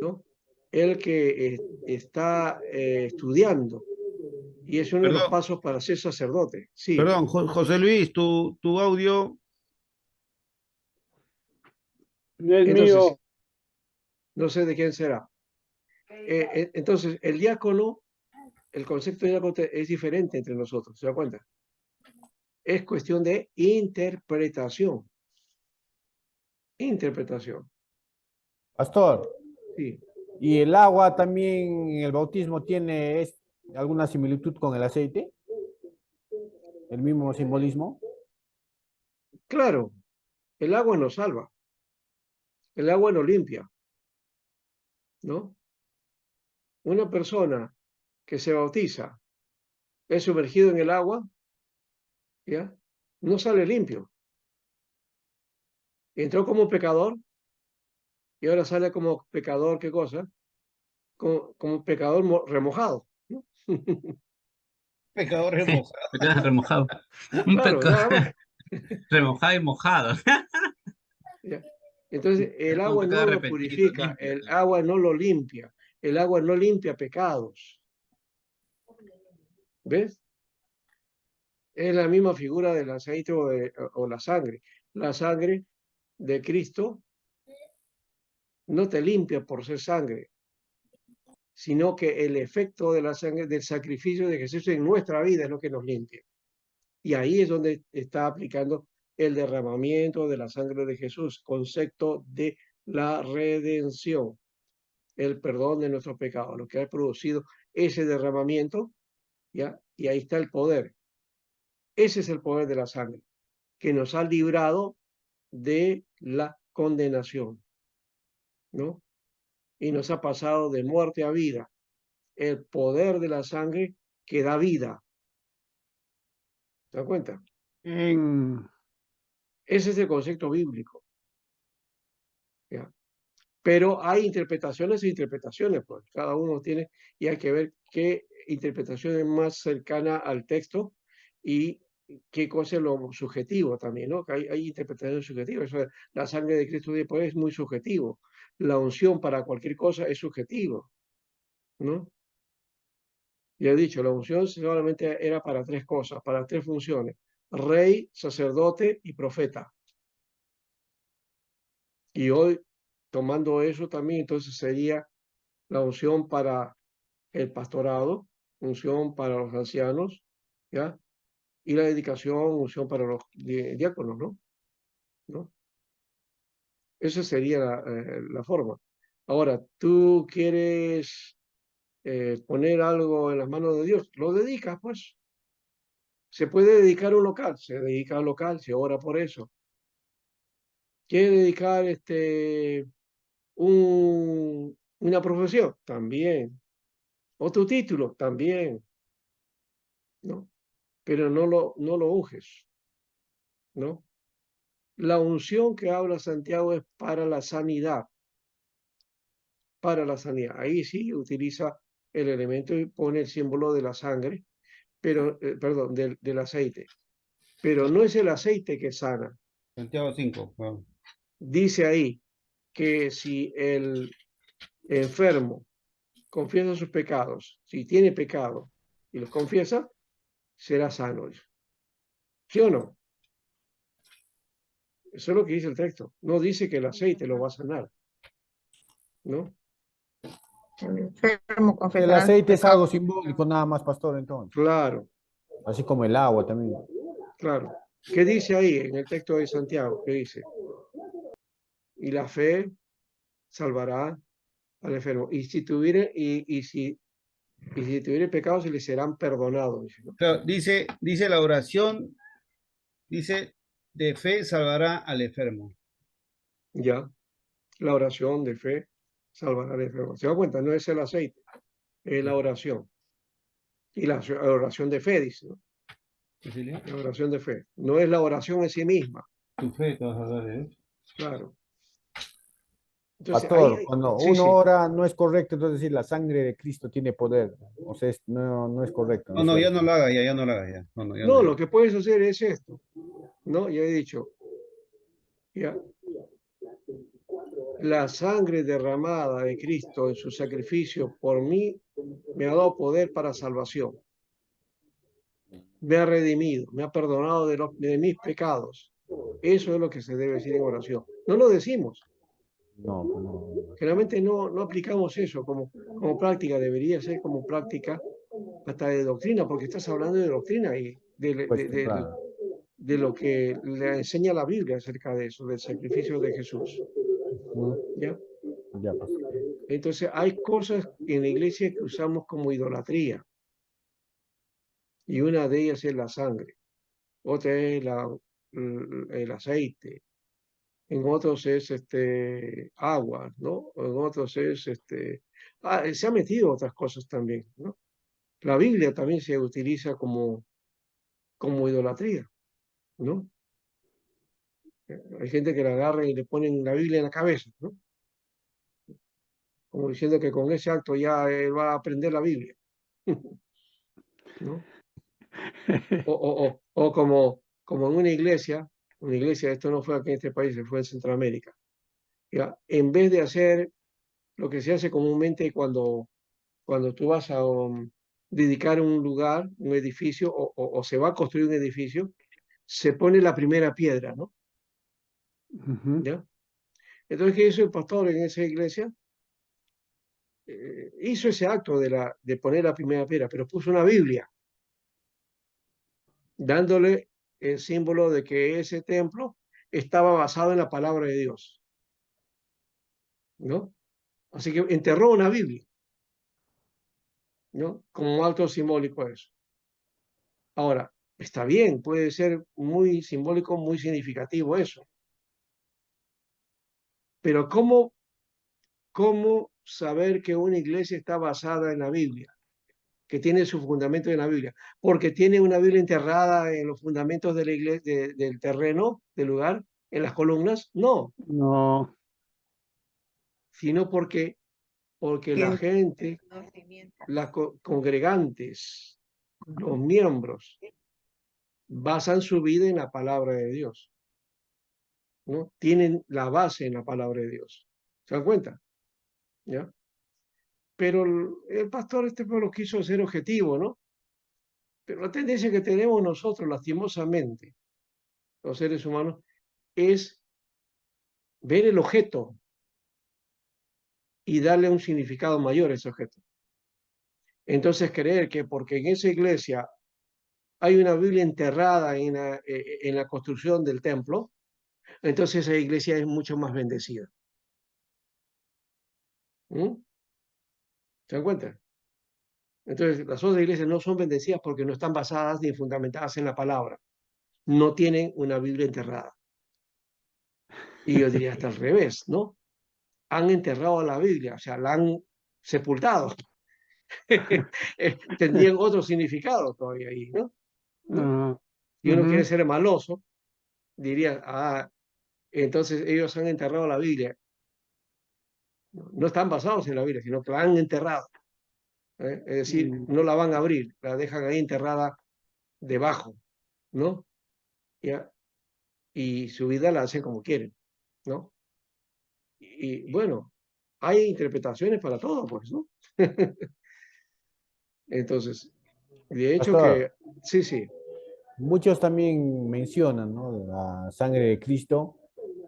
[SPEAKER 1] ¿no? El que está estudiando. Y es uno de los pasos para ser sacerdote. Sí.
[SPEAKER 4] Perdón, José Luis, tu audio.
[SPEAKER 3] No es
[SPEAKER 1] Entonces,
[SPEAKER 3] mío.
[SPEAKER 1] no sé de quién será. Entonces, el diácono, el concepto de diácono es diferente entre nosotros, ¿se da cuenta? Es cuestión de interpretación. Interpretación.
[SPEAKER 2] Pastor,
[SPEAKER 1] Sí.
[SPEAKER 2] ¿y el agua también en el bautismo tiene alguna similitud con el aceite? ¿El mismo simbolismo?
[SPEAKER 1] Claro, el agua nos salva. El agua nos limpia, ¿no? Una persona que se bautiza es sumergido en el agua, ¿ya? No sale limpio. Entró como pecador y ahora sale como pecador, ¿qué cosa? Como pecador remojado, ¿no?
[SPEAKER 4] Pecador remojado.
[SPEAKER 8] Pecado remojado. Un
[SPEAKER 1] Claro,
[SPEAKER 8] pecado
[SPEAKER 1] nada más.
[SPEAKER 8] remojado y mojado.
[SPEAKER 1] ¿Ya? Entonces, el
[SPEAKER 8] Un
[SPEAKER 1] agua
[SPEAKER 8] pecado
[SPEAKER 1] no lo
[SPEAKER 8] arrepentido,
[SPEAKER 1] purifica,
[SPEAKER 8] limpio.
[SPEAKER 1] el agua no lo limpia, el agua no limpia pecados. ¿Ves? Es la misma figura del aceite o la sangre. La sangre de Cristo no te limpia por ser sangre, sino que el efecto de la sangre, del sacrificio de Jesús en nuestra vida es lo que nos limpia. Y ahí es donde está aplicando el derramamiento de la sangre de Jesús, concepto de la redención, el perdón de nuestros pecados, lo que ha producido ese derramamiento, ¿ya? Y ahí está el poder. Ese es el poder de la sangre, que nos ha librado de la condenación, ¿no? Y nos ha pasado de muerte a vida. el poder de la sangre que da vida. ¿Se da cuenta? Ese es el concepto bíblico. ¿Ya? Pero hay interpretaciones e interpretaciones, pues cada uno tiene, y hay que ver qué interpretación es más cercana al texto y qué cosa es lo subjetivo también, ¿no? Que hay interpretaciones subjetivas. Eso de la sangre de Cristo después es muy subjetivo. La unción para cualquier cosa es subjetivo, ¿no? Ya he dicho, la unción solamente era para tres cosas, para tres funciones: rey, sacerdote y profeta. Y hoy, tomando eso también, entonces sería la unción para el pastorado, unción para los ancianos, ¿ya? Y la dedicación, unción para los diáconos, ¿no? ¿No? Esa sería la forma. Ahora, tú quieres poner algo en las manos de Dios, lo dedicas, pues. Se puede dedicar a un local, se dedica a un local, se ora por eso. ¿Quiere dedicar una profesión? También. Otro título, también, ¿no? Pero no lo unges, ¿no? La unción que habla Santiago es para la sanidad, para la sanidad. Ahí sí utiliza el elemento y pone el símbolo de la sangre, pero, perdón, del aceite. Pero no es el aceite que sana.
[SPEAKER 4] Santiago 5. Wow.
[SPEAKER 1] Dice ahí que si el enfermo confiesa sus pecados, si tiene pecado y los confiesa, será sano. ¿Sí o no? Eso es lo que dice el texto. No dice que el aceite lo va a sanar, ¿no?
[SPEAKER 5] El enfermo
[SPEAKER 2] El
[SPEAKER 5] confesará sus
[SPEAKER 2] aceite es algo
[SPEAKER 5] pecados.
[SPEAKER 2] simbólico nada más, pastor, entonces.
[SPEAKER 1] Claro,
[SPEAKER 2] Así como el agua también.
[SPEAKER 1] claro. ¿Qué dice ahí en el texto de Santiago? ¿Qué dice? Y la fe salvará al enfermo. Y si tuviere pecados, se le serán perdonados. Dice, ¿no?
[SPEAKER 4] Claro, dice la oración, dice, de fe salvará al enfermo.
[SPEAKER 1] Ya, la oración de fe salvará al enfermo. ¿Se da cuenta? No es el aceite, es la oración. Y la oración de fe, dice, ¿no?
[SPEAKER 4] Cecilia,
[SPEAKER 1] La oración de fe. No es la oración en sí misma,
[SPEAKER 4] tu fe te vas a dar, ¿eh?
[SPEAKER 1] claro. Entonces,
[SPEAKER 2] Pastor, cuando
[SPEAKER 1] sí,
[SPEAKER 2] uno
[SPEAKER 1] sí.
[SPEAKER 2] ora no es correcto, entonces decir la sangre de Cristo tiene poder. O sea, no es correcto.
[SPEAKER 4] No, no, ya no lo hagas, ya no lo hagas, ya. No, no, ya
[SPEAKER 1] No,
[SPEAKER 4] no.
[SPEAKER 1] lo que puedes hacer es esto, ¿no? Ya he dicho, ya, la sangre derramada de Cristo en su sacrificio por mí me ha dado poder para salvación. Me ha redimido, me ha perdonado de mis pecados. Eso es lo que se debe decir en oración. No lo decimos.
[SPEAKER 2] No.
[SPEAKER 1] Generalmente no aplicamos eso como práctica. Debería ser como práctica hasta de doctrina, porque estás hablando de doctrina y
[SPEAKER 2] Pues claro.
[SPEAKER 1] de lo que le enseña la Biblia acerca de eso, del sacrificio de Jesús. ¿Ya?
[SPEAKER 2] Ya, pastor.
[SPEAKER 1] Entonces, hay cosas en la iglesia que usamos como idolatría, y una de ellas es la sangre, otra es el aceite, en otros es agua, ¿no? En otros es se ha metido otras cosas también, ¿no? La Biblia también se utiliza como idolatría, ¿no? Hay gente que la agarra y le ponen la Biblia en la cabeza, ¿no? Como diciendo que con ese acto ya él va a aprender la Biblia, ¿no? O como en una iglesia, esto no fue aquí en este país, fue en Centroamérica. ¿Ya? En vez de hacer lo que se hace comúnmente cuando tú vas a dedicar un lugar, un edificio, o se va a construir un edificio, se pone la primera piedra, ¿no? ¿Ya? Entonces, ¿qué hizo el pastor en esa iglesia? Hizo ese acto de poner la primera piedra, pero puso una Biblia, dándole el símbolo de que ese templo estaba basado en la palabra de Dios, ¿no? Así que enterró una Biblia, ¿no? Como un acto simbólico eso. Ahora, está bien, puede ser muy simbólico, muy significativo eso. Pero ¿cómo saber que una iglesia está basada en la Biblia, que tiene su fundamento en la Biblia? Porque tiene una Biblia enterrada en los fundamentos de la iglesia, del terreno, del lugar, en las columnas. No,
[SPEAKER 7] No.
[SPEAKER 1] sino porque la
[SPEAKER 5] Tiene
[SPEAKER 1] gente,
[SPEAKER 5] conocimiento.
[SPEAKER 1] las congregantes, los miembros, basan su vida en la palabra de Dios, ¿no? Tienen la base en la palabra de Dios. ¿Se dan cuenta? ¿Ya? Pero el pastor este pueblo quiso ser objetivo, ¿no? Pero la tendencia que tenemos nosotros, lastimosamente, los seres humanos, es ver el objeto y darle un significado mayor a ese objeto. Entonces creer que porque en esa iglesia hay una Biblia enterrada en la construcción del templo, entonces esa iglesia es mucho más bendecida. ¿Mm? ¿Se dan cuenta? Entonces, las otras iglesias no son bendecidas porque no están basadas ni fundamentadas en la palabra. No tienen una Biblia enterrada. Y yo diría hasta al revés, ¿no? Han enterrado la Biblia, o sea, la han sepultado. Tendrían otro significado todavía ahí, ¿no?
[SPEAKER 7] Ah,
[SPEAKER 1] Si uno quiere
[SPEAKER 7] ujú.
[SPEAKER 1] ser maloso, diría, entonces ellos han enterrado la Biblia. No están basados en la Biblia, sino que la han enterrado. Es decir,
[SPEAKER 7] Mm.
[SPEAKER 1] no la van a abrir, la dejan ahí enterrada debajo, ¿no? ¿Ya? Y su vida la hacen como quieren, ¿no? Y bueno, hay interpretaciones para todo, pues, ¿no? Entonces, de hecho
[SPEAKER 2] Pastor,
[SPEAKER 1] que, sí, sí,
[SPEAKER 2] muchos también mencionan, ¿no?, la sangre de Cristo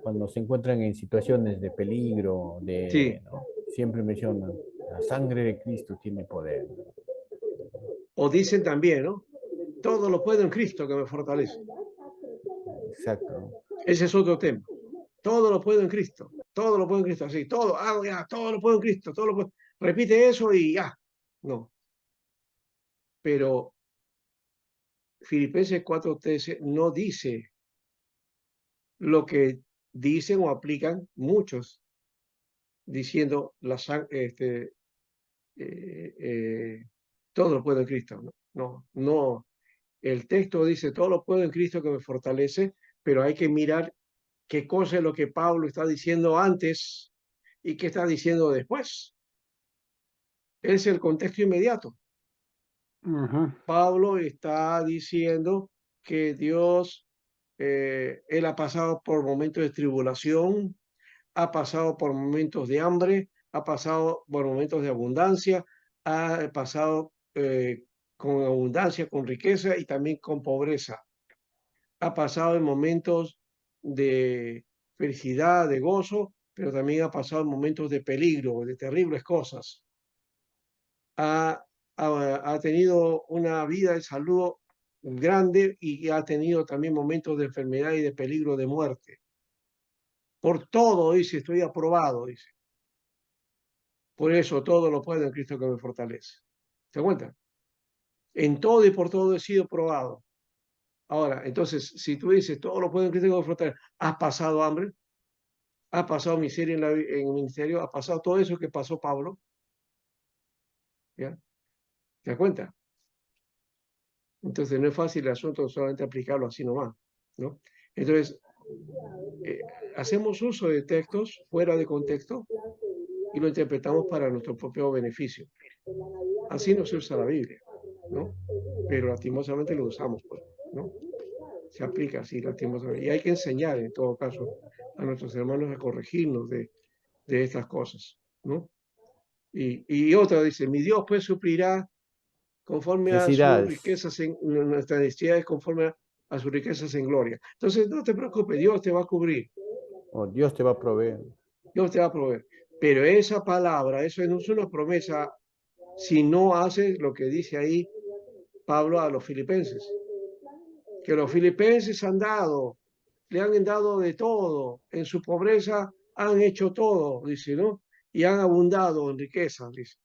[SPEAKER 2] cuando se encuentran en situaciones de peligro,
[SPEAKER 1] sí.
[SPEAKER 2] ¿no? Siempre mencionan, la sangre de Cristo tiene poder.
[SPEAKER 1] O dicen también, ¿no? Todo lo puedo en Cristo que me fortalece.
[SPEAKER 2] Exacto, ¿no?
[SPEAKER 1] Ese es otro tema. Todo lo puedo en Cristo. Todo lo puedo en Cristo. Así, todo, ya, todo lo puedo en Cristo. Todo lo puedo. Repite eso y ya. No. Pero Filipenses 4:13 no dice lo que dicen o aplican muchos, diciendo todo lo puedo en Cristo. No, no, no. El texto dice todo lo puedo en Cristo que me fortalece, pero hay que mirar qué cosa es lo que Pablo está diciendo antes y qué está diciendo después. Es el contexto inmediato.
[SPEAKER 7] Ajá.
[SPEAKER 1] Pablo está diciendo que Dios, él ha pasado por momentos de tribulación, ha pasado por momentos de hambre, ha pasado por momentos de abundancia, ha pasado con abundancia, con riqueza y también con pobreza. Ha pasado en momentos de felicidad, de gozo, pero también ha pasado en momentos de peligro, de terribles cosas. Ha tenido una vida de salud grande y ha tenido también momentos de enfermedad y de peligro de muerte. Por todo, dice, estoy aprobado, dice. Por eso todo lo puedo en Cristo que me fortalece. ¿Se da cuenta? En todo y por todo he sido probado. Ahora, entonces, si tú dices todo lo puedo en Cristo que me fortalece, ¿has pasado hambre? ¿Has pasado miseria en el ministerio? ¿Has pasado todo eso que pasó Pablo? ¿Ya? ¿Te das cuenta? Entonces no es fácil el asunto solamente aplicarlo así nomás, ¿no? Entonces, eh, hacemos uso de textos fuera de contexto y lo interpretamos para nuestro propio beneficio. Así no se usa la Biblia, ¿no? Pero lastimosamente lo usamos, pues, ¿no? Se aplica así lastimosamente. Y hay que enseñar, en todo caso, a nuestros hermanos a corregirnos de estas cosas, ¿no? Y otra dice, mi Dios pues suplirá conforme a sus
[SPEAKER 2] Necesidades.
[SPEAKER 1] riquezas, nuestras necesidades conforme a sus riquezas en gloria. Entonces, no te preocupes, Dios te va a cubrir,
[SPEAKER 2] O Dios te va a proveer.
[SPEAKER 1] Dios te va a proveer. Pero esa palabra, eso no es una promesa si no haces lo que dice ahí Pablo a los filipenses. Que los filipenses le han dado de todo, en su pobreza han hecho todo, dice, ¿no? Y han abundado en riquezas, dice.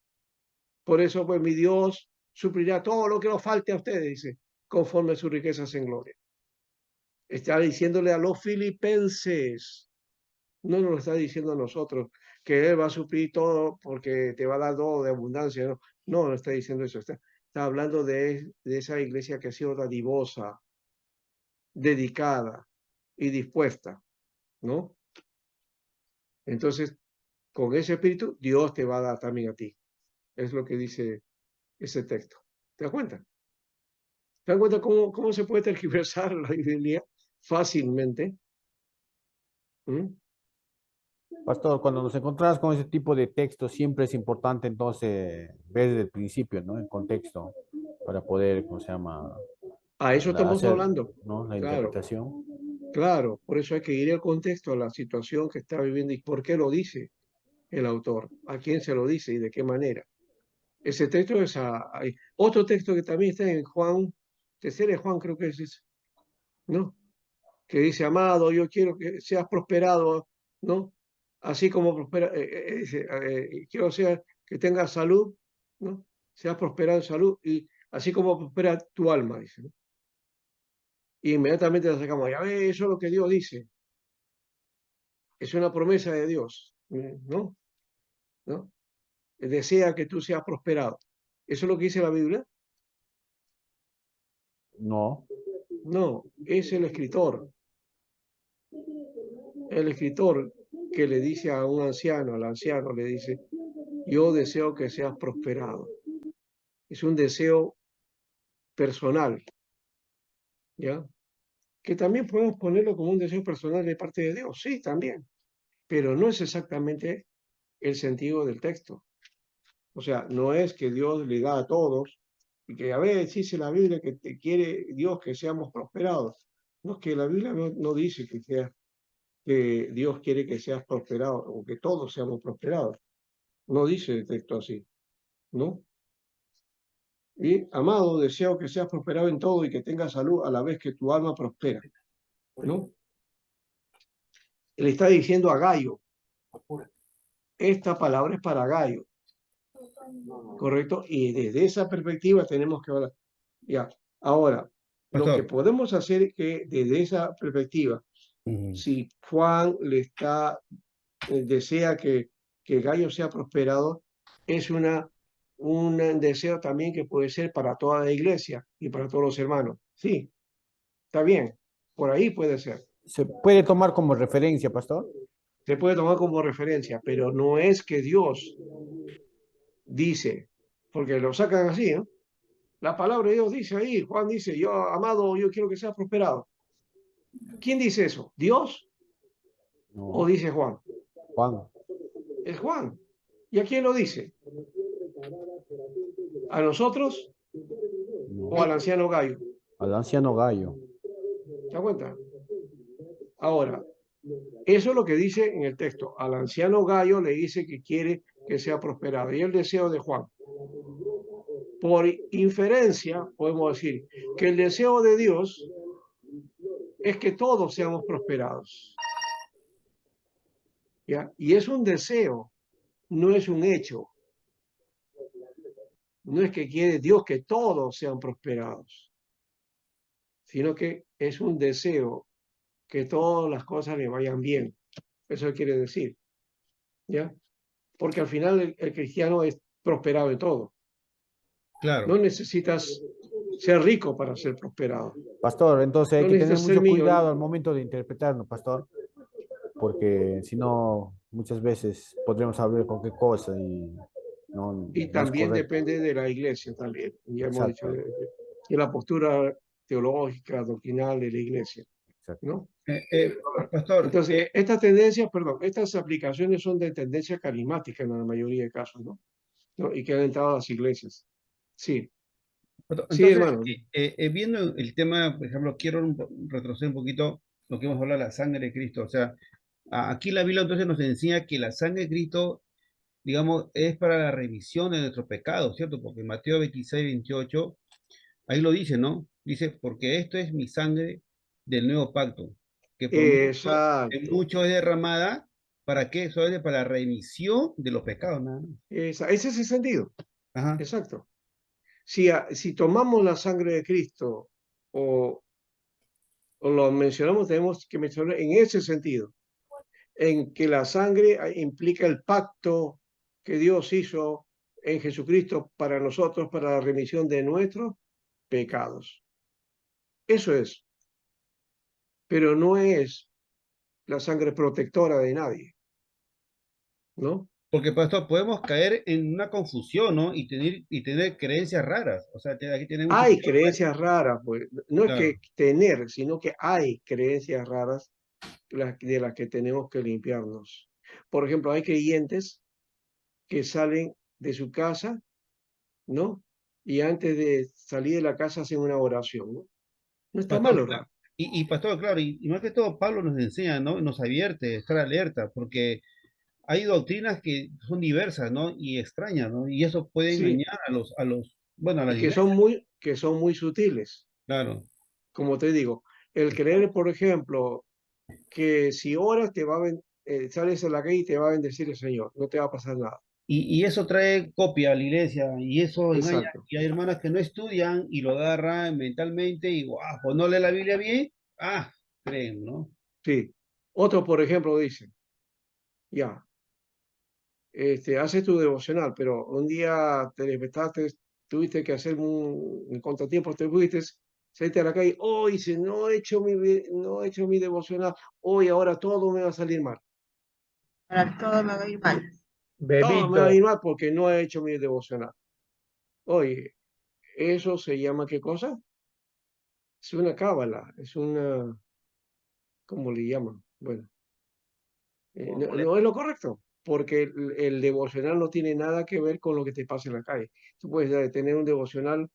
[SPEAKER 1] Por eso, pues, mi Dios suplirá todo lo que nos falte a ustedes, dice, conforme a sus riquezas en gloria. Está diciéndole a los filipenses, No nos lo está diciendo a nosotros, que Él va a suplir todo porque te va a dar todo de abundancia. No, no está diciendo eso. Está hablando de esa iglesia que ha sido dadivosa, dedicada y dispuesta, ¿no? Entonces, con ese espíritu, Dios te va a dar también a ti. Es lo que dice ese texto. ¿Te das cuenta? ¿Te das cuenta cómo se puede tergiversar la Biblia fácilmente? ¿Mm?
[SPEAKER 2] Pastor, cuando nos encontramos con ese tipo de textos, siempre es importante entonces ver desde el principio, ¿no? El contexto para poder, ¿cómo se llama?
[SPEAKER 1] A eso estamos
[SPEAKER 2] Hacer,
[SPEAKER 1] hablando.
[SPEAKER 2] ¿no? La
[SPEAKER 1] Claro,
[SPEAKER 2] interpretación.
[SPEAKER 1] claro. Por eso hay que ir al contexto, a la situación que está viviendo y por qué lo dice el autor, a quién se lo dice y de qué manera. Ese texto es hay otro texto que también está en Juan, tercera de Juan creo que es ese, ¿no? Que dice, amado, yo quiero que seas prosperado, ¿no? Así como prospera, dice, quiero que tengas salud, ¿no? Seas prosperado en salud y así como prospera tu alma, dice, ¿no? Y inmediatamente la sacamos, ya ve, eso es lo que Dios dice, es una promesa de Dios, ¿no? ¿No? Desea que tú seas prosperado. ¿Eso es lo que dice la Biblia?
[SPEAKER 2] No,
[SPEAKER 1] No, es el escritor. El escritor que le dice a un anciano, al anciano le dice, yo deseo que seas prosperado. Es un deseo personal, ¿ya? Que también podemos ponerlo como un deseo personal de parte de Dios, sí, también, pero no es exactamente el sentido del texto. O sea, no es que Dios le da a todos y que a veces dice la Biblia que te quiere Dios que seamos prosperados. No es que la Biblia no dice que Dios quiere que seas prosperado o que todos seamos prosperados. No dice el texto así, ¿no? Y, amado, deseo que seas prosperado en todo y que tengas salud a la vez que tu alma prospera, ¿no? Le está diciendo a Gallo, esta palabra es para Gallo, ¿correcto? Y desde esa perspectiva tenemos que hablar. Ya, ahora, lo que
[SPEAKER 4] Pastor.
[SPEAKER 1] podemos hacer es que desde esa perspectiva, si Juan desea que Gallo sea prosperado, es un deseo también que puede ser para toda la iglesia y para todos los hermanos. Sí, está bien, por ahí puede ser.
[SPEAKER 2] ¿se puede tomar como referencia, pastor?
[SPEAKER 1] Se puede tomar como referencia, pero no es que Dios dice, porque lo sacan así, ¿no? La palabra de Dios dice ahí, Juan dice, yo, amado, yo quiero que seas prosperado. ¿Quién dice eso? ¿Dios o
[SPEAKER 2] No,
[SPEAKER 1] dice Juan?
[SPEAKER 2] Juan.
[SPEAKER 1] Es Juan. ¿Y a quién lo dice? ¿A nosotros
[SPEAKER 2] No.
[SPEAKER 1] o al anciano Gallo?
[SPEAKER 2] Al anciano Gallo.
[SPEAKER 1] ¿Se da cuenta? Ahora, eso es lo que dice en el texto. Al anciano Gallo le dice que quiere que sea prosperado. Y el deseo de Juan. Por inferencia, podemos decir que el deseo de Dios es que todos seamos prosperados. ¿Ya? Y es un deseo, no es un hecho. No es que quiere Dios que todos sean prosperados, sino que es un deseo que todas las cosas le vayan bien. Eso quiere decir, ¿ya? Porque al final el cristiano es prosperado en todo.
[SPEAKER 4] Claro.
[SPEAKER 1] No necesitas ser rico para ser prosperado.
[SPEAKER 2] Pastor, entonces hay
[SPEAKER 1] No
[SPEAKER 2] que tener
[SPEAKER 1] necesitas ser
[SPEAKER 2] mucho cuidado
[SPEAKER 1] millonario.
[SPEAKER 2] al momento de interpretarnos, pastor, porque si no, muchas veces podremos hablar con qué cosa y
[SPEAKER 1] Y
[SPEAKER 2] no es
[SPEAKER 1] también
[SPEAKER 2] correcto.
[SPEAKER 1] depende de la iglesia también. Ya hemos dicho
[SPEAKER 2] Exacto,
[SPEAKER 1] de la postura teológica, doctrinal de la iglesia,
[SPEAKER 2] exacto.
[SPEAKER 1] ¿no?
[SPEAKER 4] Pastor,
[SPEAKER 1] Entonces, estas tendencias, perdón, estas aplicaciones son de tendencia carismática en la mayoría de casos, ¿no? ¿No? Y que han entrado a las iglesias. Sí, sí,
[SPEAKER 4] entonces,
[SPEAKER 1] hermano.
[SPEAKER 4] viendo el tema, por ejemplo, quiero retroceder un poquito lo que hemos hablado de la sangre de Cristo. O sea, aquí la Biblia entonces nos enseña que la sangre de Cristo, digamos, es para la remisión de nuestros pecados, ¿cierto? Porque en Mateo 26, 28, ahí lo dice, ¿no? Dice, porque esto es mi sangre del nuevo pacto, que por mucho, en
[SPEAKER 1] Exacto.
[SPEAKER 4] mucho es derramada, ¿para qué? Eso es para la remisión de los pecados, nada más.
[SPEAKER 1] Ese es el sentido.
[SPEAKER 4] Ajá.
[SPEAKER 1] Exacto. Si tomamos la sangre de Cristo o lo mencionamos, tenemos que mencionar en ese sentido. en que la sangre implica el pacto que Dios hizo en Jesucristo para nosotros, para la remisión de nuestros pecados. Eso es, pero no es la sangre protectora de nadie, ¿no?
[SPEAKER 4] Porque, pastor, podemos caer en una confusión, ¿no? Y tener creencias raras. O sea, aquí tiene mucho
[SPEAKER 1] Hay
[SPEAKER 4] cuidado.
[SPEAKER 1] creencias raras, pues no es
[SPEAKER 4] Claro.
[SPEAKER 1] que tener, sino que hay creencias raras de las que tenemos que limpiarnos. Por ejemplo, hay creyentes que salen de su casa, ¿no? Y antes de salir de la casa hacen una oración, ¿no? No está mal
[SPEAKER 4] Pastor,
[SPEAKER 1] orar.
[SPEAKER 4] pastor, claro, y más que todo Pablo nos enseña, ¿no? Nos advierte, estar alerta, porque hay doctrinas que son diversas, ¿no? Y extrañas, ¿no? Y eso puede
[SPEAKER 1] Sí,
[SPEAKER 4] engañar bueno, a las
[SPEAKER 1] y
[SPEAKER 4] iglesias,
[SPEAKER 1] que son muy sutiles.
[SPEAKER 4] claro.
[SPEAKER 1] Como te digo, el creer, por ejemplo, que si oras te va a sales a la calle y te va a bendecir el Señor, no te va a pasar nada.
[SPEAKER 4] Y eso trae copia a la iglesia, y eso engaña.
[SPEAKER 1] Exacto.
[SPEAKER 4] Y hay hermanas que no estudian y lo agarran mentalmente y, guau, pues no lee la Biblia bien, creen, ¿no?
[SPEAKER 1] Sí. Otro, por ejemplo, dice, ya, haces tu devocional, pero un día te despertaste, tuviste que hacer un contratiempo, te fuiste, saliste a la calle, hoy dice, no he hecho mi devocional, hoy ahora todo me va a salir mal.
[SPEAKER 5] Para todo me va a ir mal.
[SPEAKER 1] Todo me va a ir
[SPEAKER 3] Bebito.
[SPEAKER 1] mal porque no he hecho mi devocional. Oye, eso se llama ¿qué cosa? Es una cábala, es una, ¿cómo le llaman? Bueno, no es lo correcto, porque el devocional no tiene nada que ver con lo que te pasa en la calle. Tú puedes tener un devocional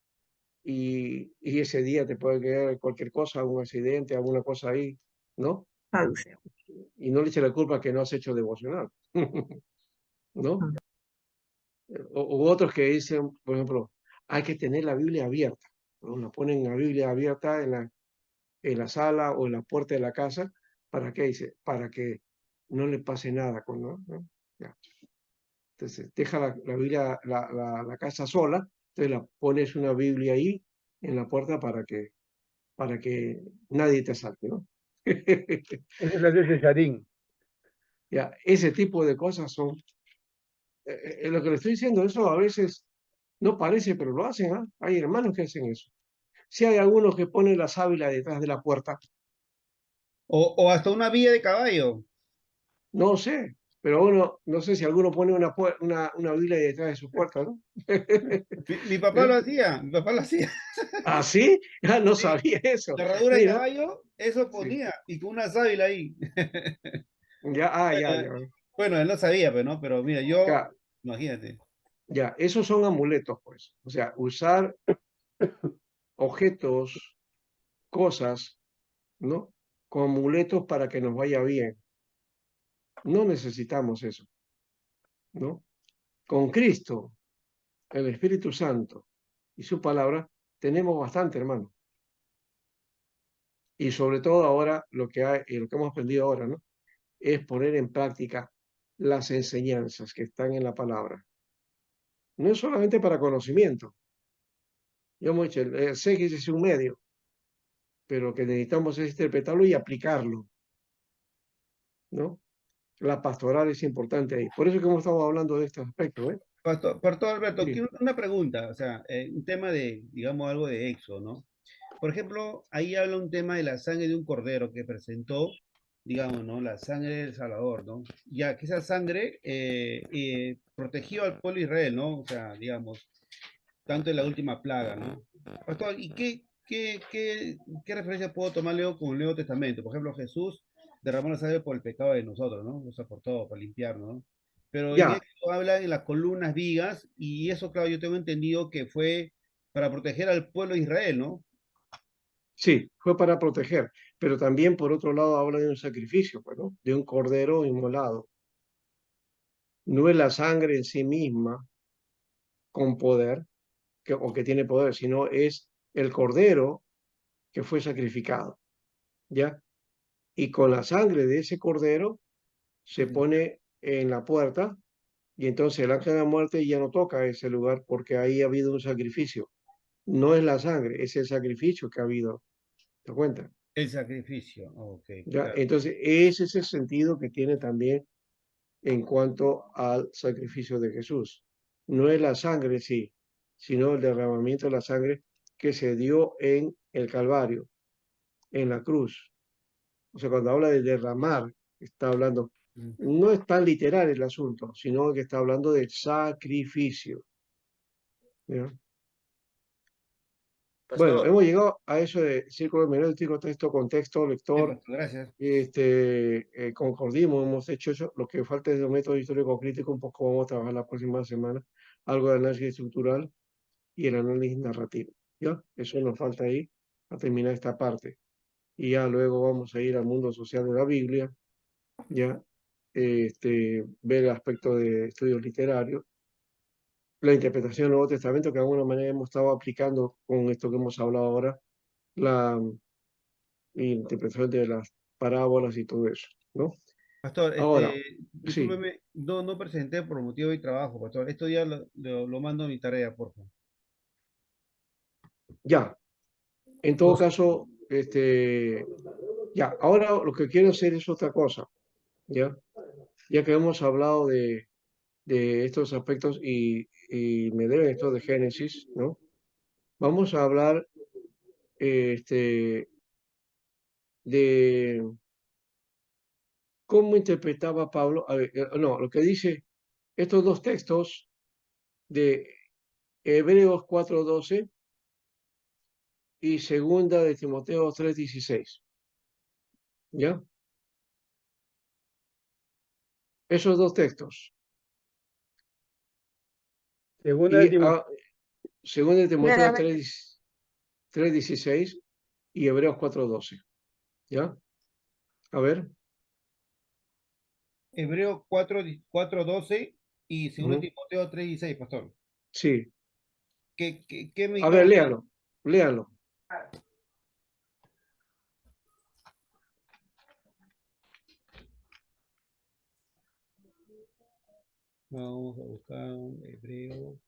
[SPEAKER 1] y ese día te puede quedar cualquier cosa, un accidente, alguna cosa ahí, ¿no?
[SPEAKER 5] Traducción.
[SPEAKER 1] Y no le eche la culpa que no has hecho devocional, ¿no? O otros que dicen, por ejemplo, hay que tener la Biblia abierta, ¿no? La ponen la Biblia abierta en la sala o en la puerta de la casa, ¿para qué dice? Para que no le pase nada con, ¿no? Ya. Entonces, deja la Biblia, la casa sola, entonces la pones una Biblia ahí en la puerta para que nadie te asalte, ¿no?
[SPEAKER 3] Esa es la de Cesarín.
[SPEAKER 1] Ya, ese tipo de cosas son, lo que le estoy diciendo, eso a veces no parece, pero lo hacen, ¿ah? Hay hermanos que hacen eso. Si hay algunos que ponen la sábila detrás de la puerta,
[SPEAKER 4] O hasta una vía de caballo.
[SPEAKER 1] no sé, pero uno, no sé si alguno pone una Biblia detrás de su puerta, ¿no?
[SPEAKER 4] Mi papá lo
[SPEAKER 1] ¿Eh?
[SPEAKER 4] hacía, mi papá lo hacía.
[SPEAKER 1] ¿Ah, sí? Ah, no
[SPEAKER 4] Sí,
[SPEAKER 1] sabía eso.
[SPEAKER 4] la herradura de
[SPEAKER 1] Mira,
[SPEAKER 4] caballo, eso
[SPEAKER 1] sí.
[SPEAKER 4] ponía, y con una sábila ahí.
[SPEAKER 1] Ya, ya, ya,
[SPEAKER 4] Bueno, él no sabía, pero no, pero mira, yo,
[SPEAKER 1] ya,
[SPEAKER 4] imagínate.
[SPEAKER 1] ya, esos son amuletos, pues. O sea, usar objetos, cosas, ¿no? Como amuletos para que nos vaya bien. No necesitamos eso, ¿no? Con Cristo, el Espíritu Santo y su palabra, tenemos bastante, hermano. Y sobre todo ahora, lo que hay, y lo que hemos aprendido ahora, ¿no? Es poner en práctica las enseñanzas que están en la palabra. No es solamente para conocimiento. Yo hemos dicho, sé que ese es un medio, pero lo que necesitamos es interpretarlo y aplicarlo, ¿no? La pastoral es importante ahí. Por eso que hemos estado hablando de este aspecto, ¿eh?
[SPEAKER 4] Pastor Alberto,
[SPEAKER 1] Sí.
[SPEAKER 4] quiero una pregunta, o sea, un tema de, digamos, algo de Éxodo, ¿no? Por ejemplo, ahí habla un tema de la sangre de un cordero que presentó, digamos, ¿no? La sangre del Salvador, ¿no? Ya que esa sangre protegió al pueblo de Israel, ¿no? O sea, digamos, tanto en la última plaga, ¿no? Pastor, ¿y qué referencia puedo tomar Leo con el Nuevo Testamento? Por ejemplo, Jesús derramó la sangre por el pecado de nosotros, ¿no? O sea, por todo, para limpiarnos, ¿no? Pero en
[SPEAKER 1] Ya,
[SPEAKER 4] esto habla en las columnas vigas, y eso, claro, yo tengo entendido que fue para proteger al pueblo de Israel, ¿no?
[SPEAKER 1] sí, fue para proteger, pero también por otro lado habla de un sacrificio, pues, ¿no? De un cordero inmolado. No es la sangre en sí misma con poder, o que tiene poder, sino es el cordero que fue sacrificado, ¿ya? Y con la sangre de ese cordero se pone en la puerta y entonces el ángel de la muerte ya no toca ese lugar porque ahí ha habido un sacrificio. No es la sangre, es el sacrificio que ha habido. ¿Te das cuenta?
[SPEAKER 4] El sacrificio, ok,
[SPEAKER 1] ¿Ya?
[SPEAKER 4] claro.
[SPEAKER 1] Entonces, ese es el sentido que tiene también en cuanto al sacrificio de Jesús. No es la sangre, sí, sino el derramamiento de la sangre que se dio en el Calvario, en la cruz. O sea, cuando habla de derramar, está hablando,
[SPEAKER 4] Mm.
[SPEAKER 1] no es tan literal el asunto, sino que está hablando de sacrificio. ¿Ya? Bueno,
[SPEAKER 7] Pastor,
[SPEAKER 1] hemos llegado a eso de círculo hermenéutico, texto, contexto,
[SPEAKER 4] Bien,
[SPEAKER 1] lector,
[SPEAKER 4] pastor, gracias.
[SPEAKER 1] concordimos, hemos hecho eso. Lo que falta es el método histórico crítico, un poco vamos a trabajar la próxima semana, algo de análisis estructural y el análisis narrativo. ¿Ya? Eso nos falta ahí a terminar esta parte. Y ya luego vamos a ir al mundo social de la Biblia, ya, ver el aspecto de estudios literarios, la interpretación del Nuevo Testamento, que de alguna manera hemos estado aplicando con esto que hemos hablado ahora, la interpretación de las parábolas y todo eso, ¿no?
[SPEAKER 4] Pastor,
[SPEAKER 1] Ahora, sí,
[SPEAKER 4] discúlpeme, no presenté por motivo de trabajo, pastor. Esto ya lo mando a mi tarea, por favor.
[SPEAKER 1] ya, en todo caso, ya, ahora lo que quiero hacer es otra cosa, ¿ya? Ya que hemos hablado de estos aspectos y me deben esto de Génesis, ¿no? Vamos a hablar de cómo interpretaba Pablo, a ver, no, lo que dice estos dos textos de Hebreos 4:12 y segunda de Timoteo 3:16, ¿ya? Esos dos textos.
[SPEAKER 3] Segunda de
[SPEAKER 1] Y
[SPEAKER 3] Timoteo.
[SPEAKER 1] segunda de Timoteo
[SPEAKER 5] Nuevamente,
[SPEAKER 1] 3:16 y Hebreos 4:12, ¿ya? A ver,
[SPEAKER 4] Hebreo 4:12 y 2
[SPEAKER 1] ujú,
[SPEAKER 4] Timoteo 3:16, pastor.
[SPEAKER 1] sí.
[SPEAKER 4] ¿Qué me
[SPEAKER 1] A ver,
[SPEAKER 4] indicaron?
[SPEAKER 1] léalo, léalo.
[SPEAKER 4] Vamos a buscar Hebreo.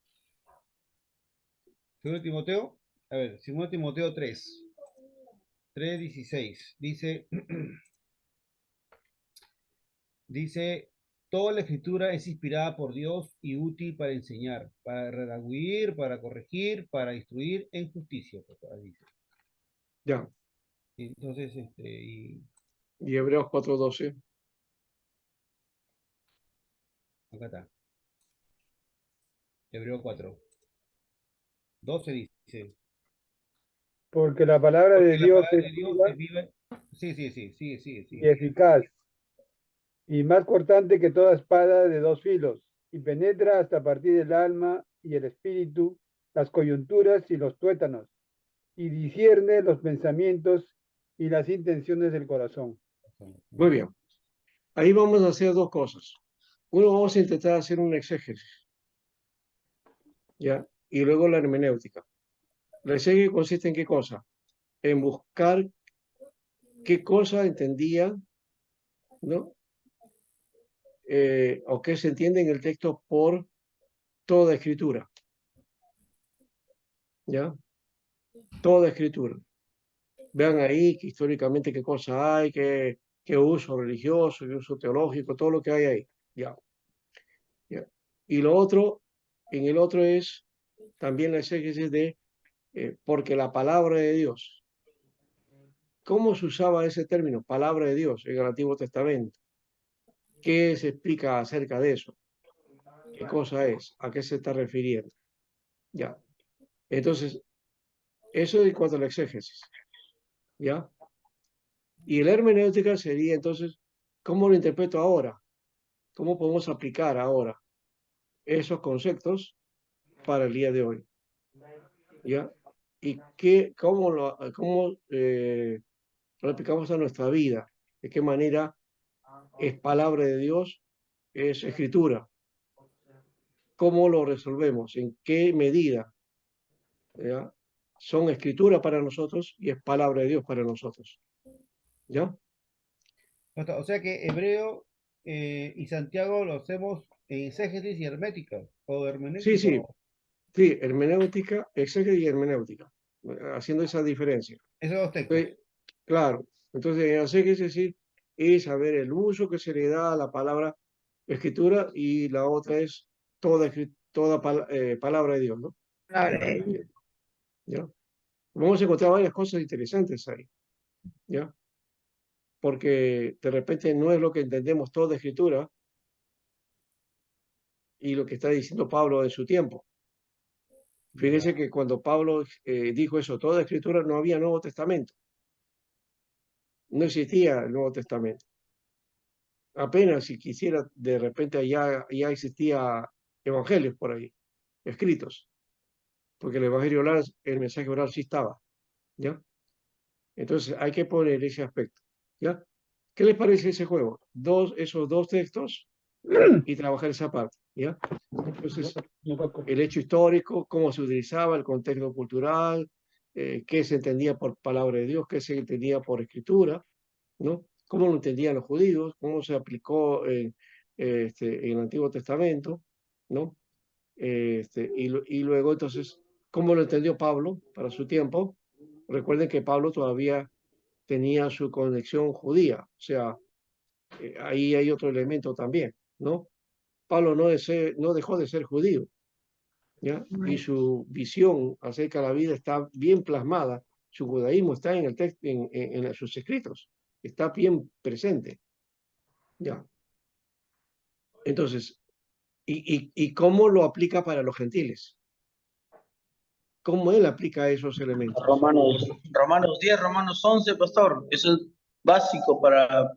[SPEAKER 4] 2 Timoteo, a ver, 2 Timoteo 3:16. Dice, dice, toda la escritura es inspirada por Dios y útil para enseñar, para redarguir, para corregir, para instruir en justicia, pastor, dice.
[SPEAKER 1] Ya.
[SPEAKER 4] Entonces,
[SPEAKER 1] Y Hebreos 4:12.
[SPEAKER 4] acá está, Hebreo 4:12 dice,
[SPEAKER 3] Porque la palabra de
[SPEAKER 4] porque la
[SPEAKER 3] Dios
[SPEAKER 4] palabra
[SPEAKER 3] es
[SPEAKER 4] de Dios
[SPEAKER 3] viva
[SPEAKER 4] es viva. Sí, sí, sí, sí, sí,
[SPEAKER 3] y
[SPEAKER 4] sí.
[SPEAKER 3] eficaz, y más cortante que toda espada de dos filos, y penetra hasta partir del alma y el espíritu, las coyunturas y los tuétanos, y discierne los pensamientos y las intenciones del corazón.
[SPEAKER 1] Muy bien. Ahí vamos a hacer dos cosas. Uno, vamos a intentar hacer un exégesis, ¿ya? Y luego la hermenéutica. La exégesis consiste en qué cosa? En buscar qué cosa entendía, ¿no? O qué se entiende en el texto por toda escritura, ¿ya? Toda escritura. Vean ahí que históricamente qué cosa hay, qué uso religioso, qué uso teológico, todo lo que hay ahí, ¿ya? ¿Ya? Y lo otro, en el otro es también la exégesis de, porque la palabra de Dios, ¿cómo se usaba ese término, palabra de Dios, en el Antiguo Testamento? ¿Qué se explica acerca de eso? ¿Qué cosa es? ¿A qué se está refiriendo? Ya. Entonces, eso en cuanto a la exégesis, ¿ya? Y la hermenéutica sería entonces, ¿cómo lo interpreto ahora? ¿Cómo podemos aplicar ahora esos conceptos para el día de hoy? ¿Ya? ¿Y cómo lo aplicamos a nuestra vida? ¿De qué manera es palabra de Dios? ¿Es escritura? ¿Cómo lo resolvemos? ¿En qué medida? ¿Ya? Son escritura para nosotros y es palabra de Dios para nosotros. ¿Ya?
[SPEAKER 4] O sea que Hebreo y Santiago lo hacemos en exégesis y hermética, o
[SPEAKER 1] Sí,
[SPEAKER 4] hermenéutica,
[SPEAKER 1] sí, sí, hermenéutica, exégesis y hermenéutica, haciendo esa diferencia.
[SPEAKER 4] esos dos textos.
[SPEAKER 1] Entonces, Claro. Entonces, en exégesis es saber el uso que se le da a la palabra escritura y la otra es toda palabra de Dios, ¿no?
[SPEAKER 5] Palabra de Dios.
[SPEAKER 1] ¿Ya? Vamos a encontrar varias cosas interesantes ahí, ¿ya? Porque de repente no es lo que entendemos toda escritura y lo que está diciendo Pablo en su tiempo. Fíjense que cuando Pablo dijo eso, toda escritura, no había Nuevo Testamento. No existía el Nuevo Testamento. Apenas si quisiera, de repente ya existía evangelios por ahí, escritos, porque el evangelio oral, el mensaje oral sí estaba, ¿ya? Entonces hay que poner ese aspecto, ¿ya? ¿Qué les parece ese juego? Esos dos textos y trabajar esa parte, ¿ya? Entonces, el hecho histórico, cómo se utilizaba, el contexto cultural, qué se entendía por palabra de Dios, qué se entendía por escritura, ¿no? Cómo lo entendían los judíos, cómo se aplicó en el Antiguo Testamento, ¿no? Y luego, entonces, cómo lo entendió Pablo para su tiempo. Recuerden que Pablo todavía tenía su conexión judía, o sea, ahí hay otro elemento también, ¿no? Pablo no dejó de ser judío, ¿ya? Y su visión acerca de la vida está bien plasmada, su judaísmo está en el texto, en sus escritos, está bien presente, ¿ya? Entonces, ¿y cómo lo aplica para los gentiles? ¿Cómo él aplica esos elementos?
[SPEAKER 7] Romanos 10, Romanos 11, pastor. Eso es básico para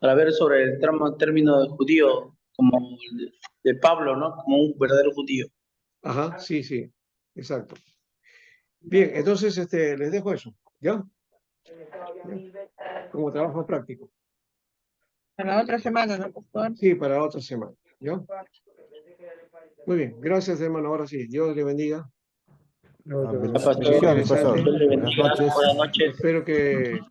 [SPEAKER 7] ver sobre el término de judío, como el de Pablo, ¿no? Como un verdadero judío.
[SPEAKER 1] Ajá, sí, sí, exacto. Bien, entonces les dejo eso, ¿ya? Como trabajo práctico.
[SPEAKER 5] Para la otra semana, ¿no, pastor?
[SPEAKER 1] Sí, para la otra semana, ¿ya? Muy bien, gracias hermano, ahora sí, Dios le bendiga.
[SPEAKER 3] No,
[SPEAKER 7] Pastor,
[SPEAKER 2] Bendiciones, pastor.
[SPEAKER 7] Dios le
[SPEAKER 2] Buenas
[SPEAKER 7] bendiga.
[SPEAKER 2] noches.
[SPEAKER 7] Buenas noches.
[SPEAKER 1] Espero que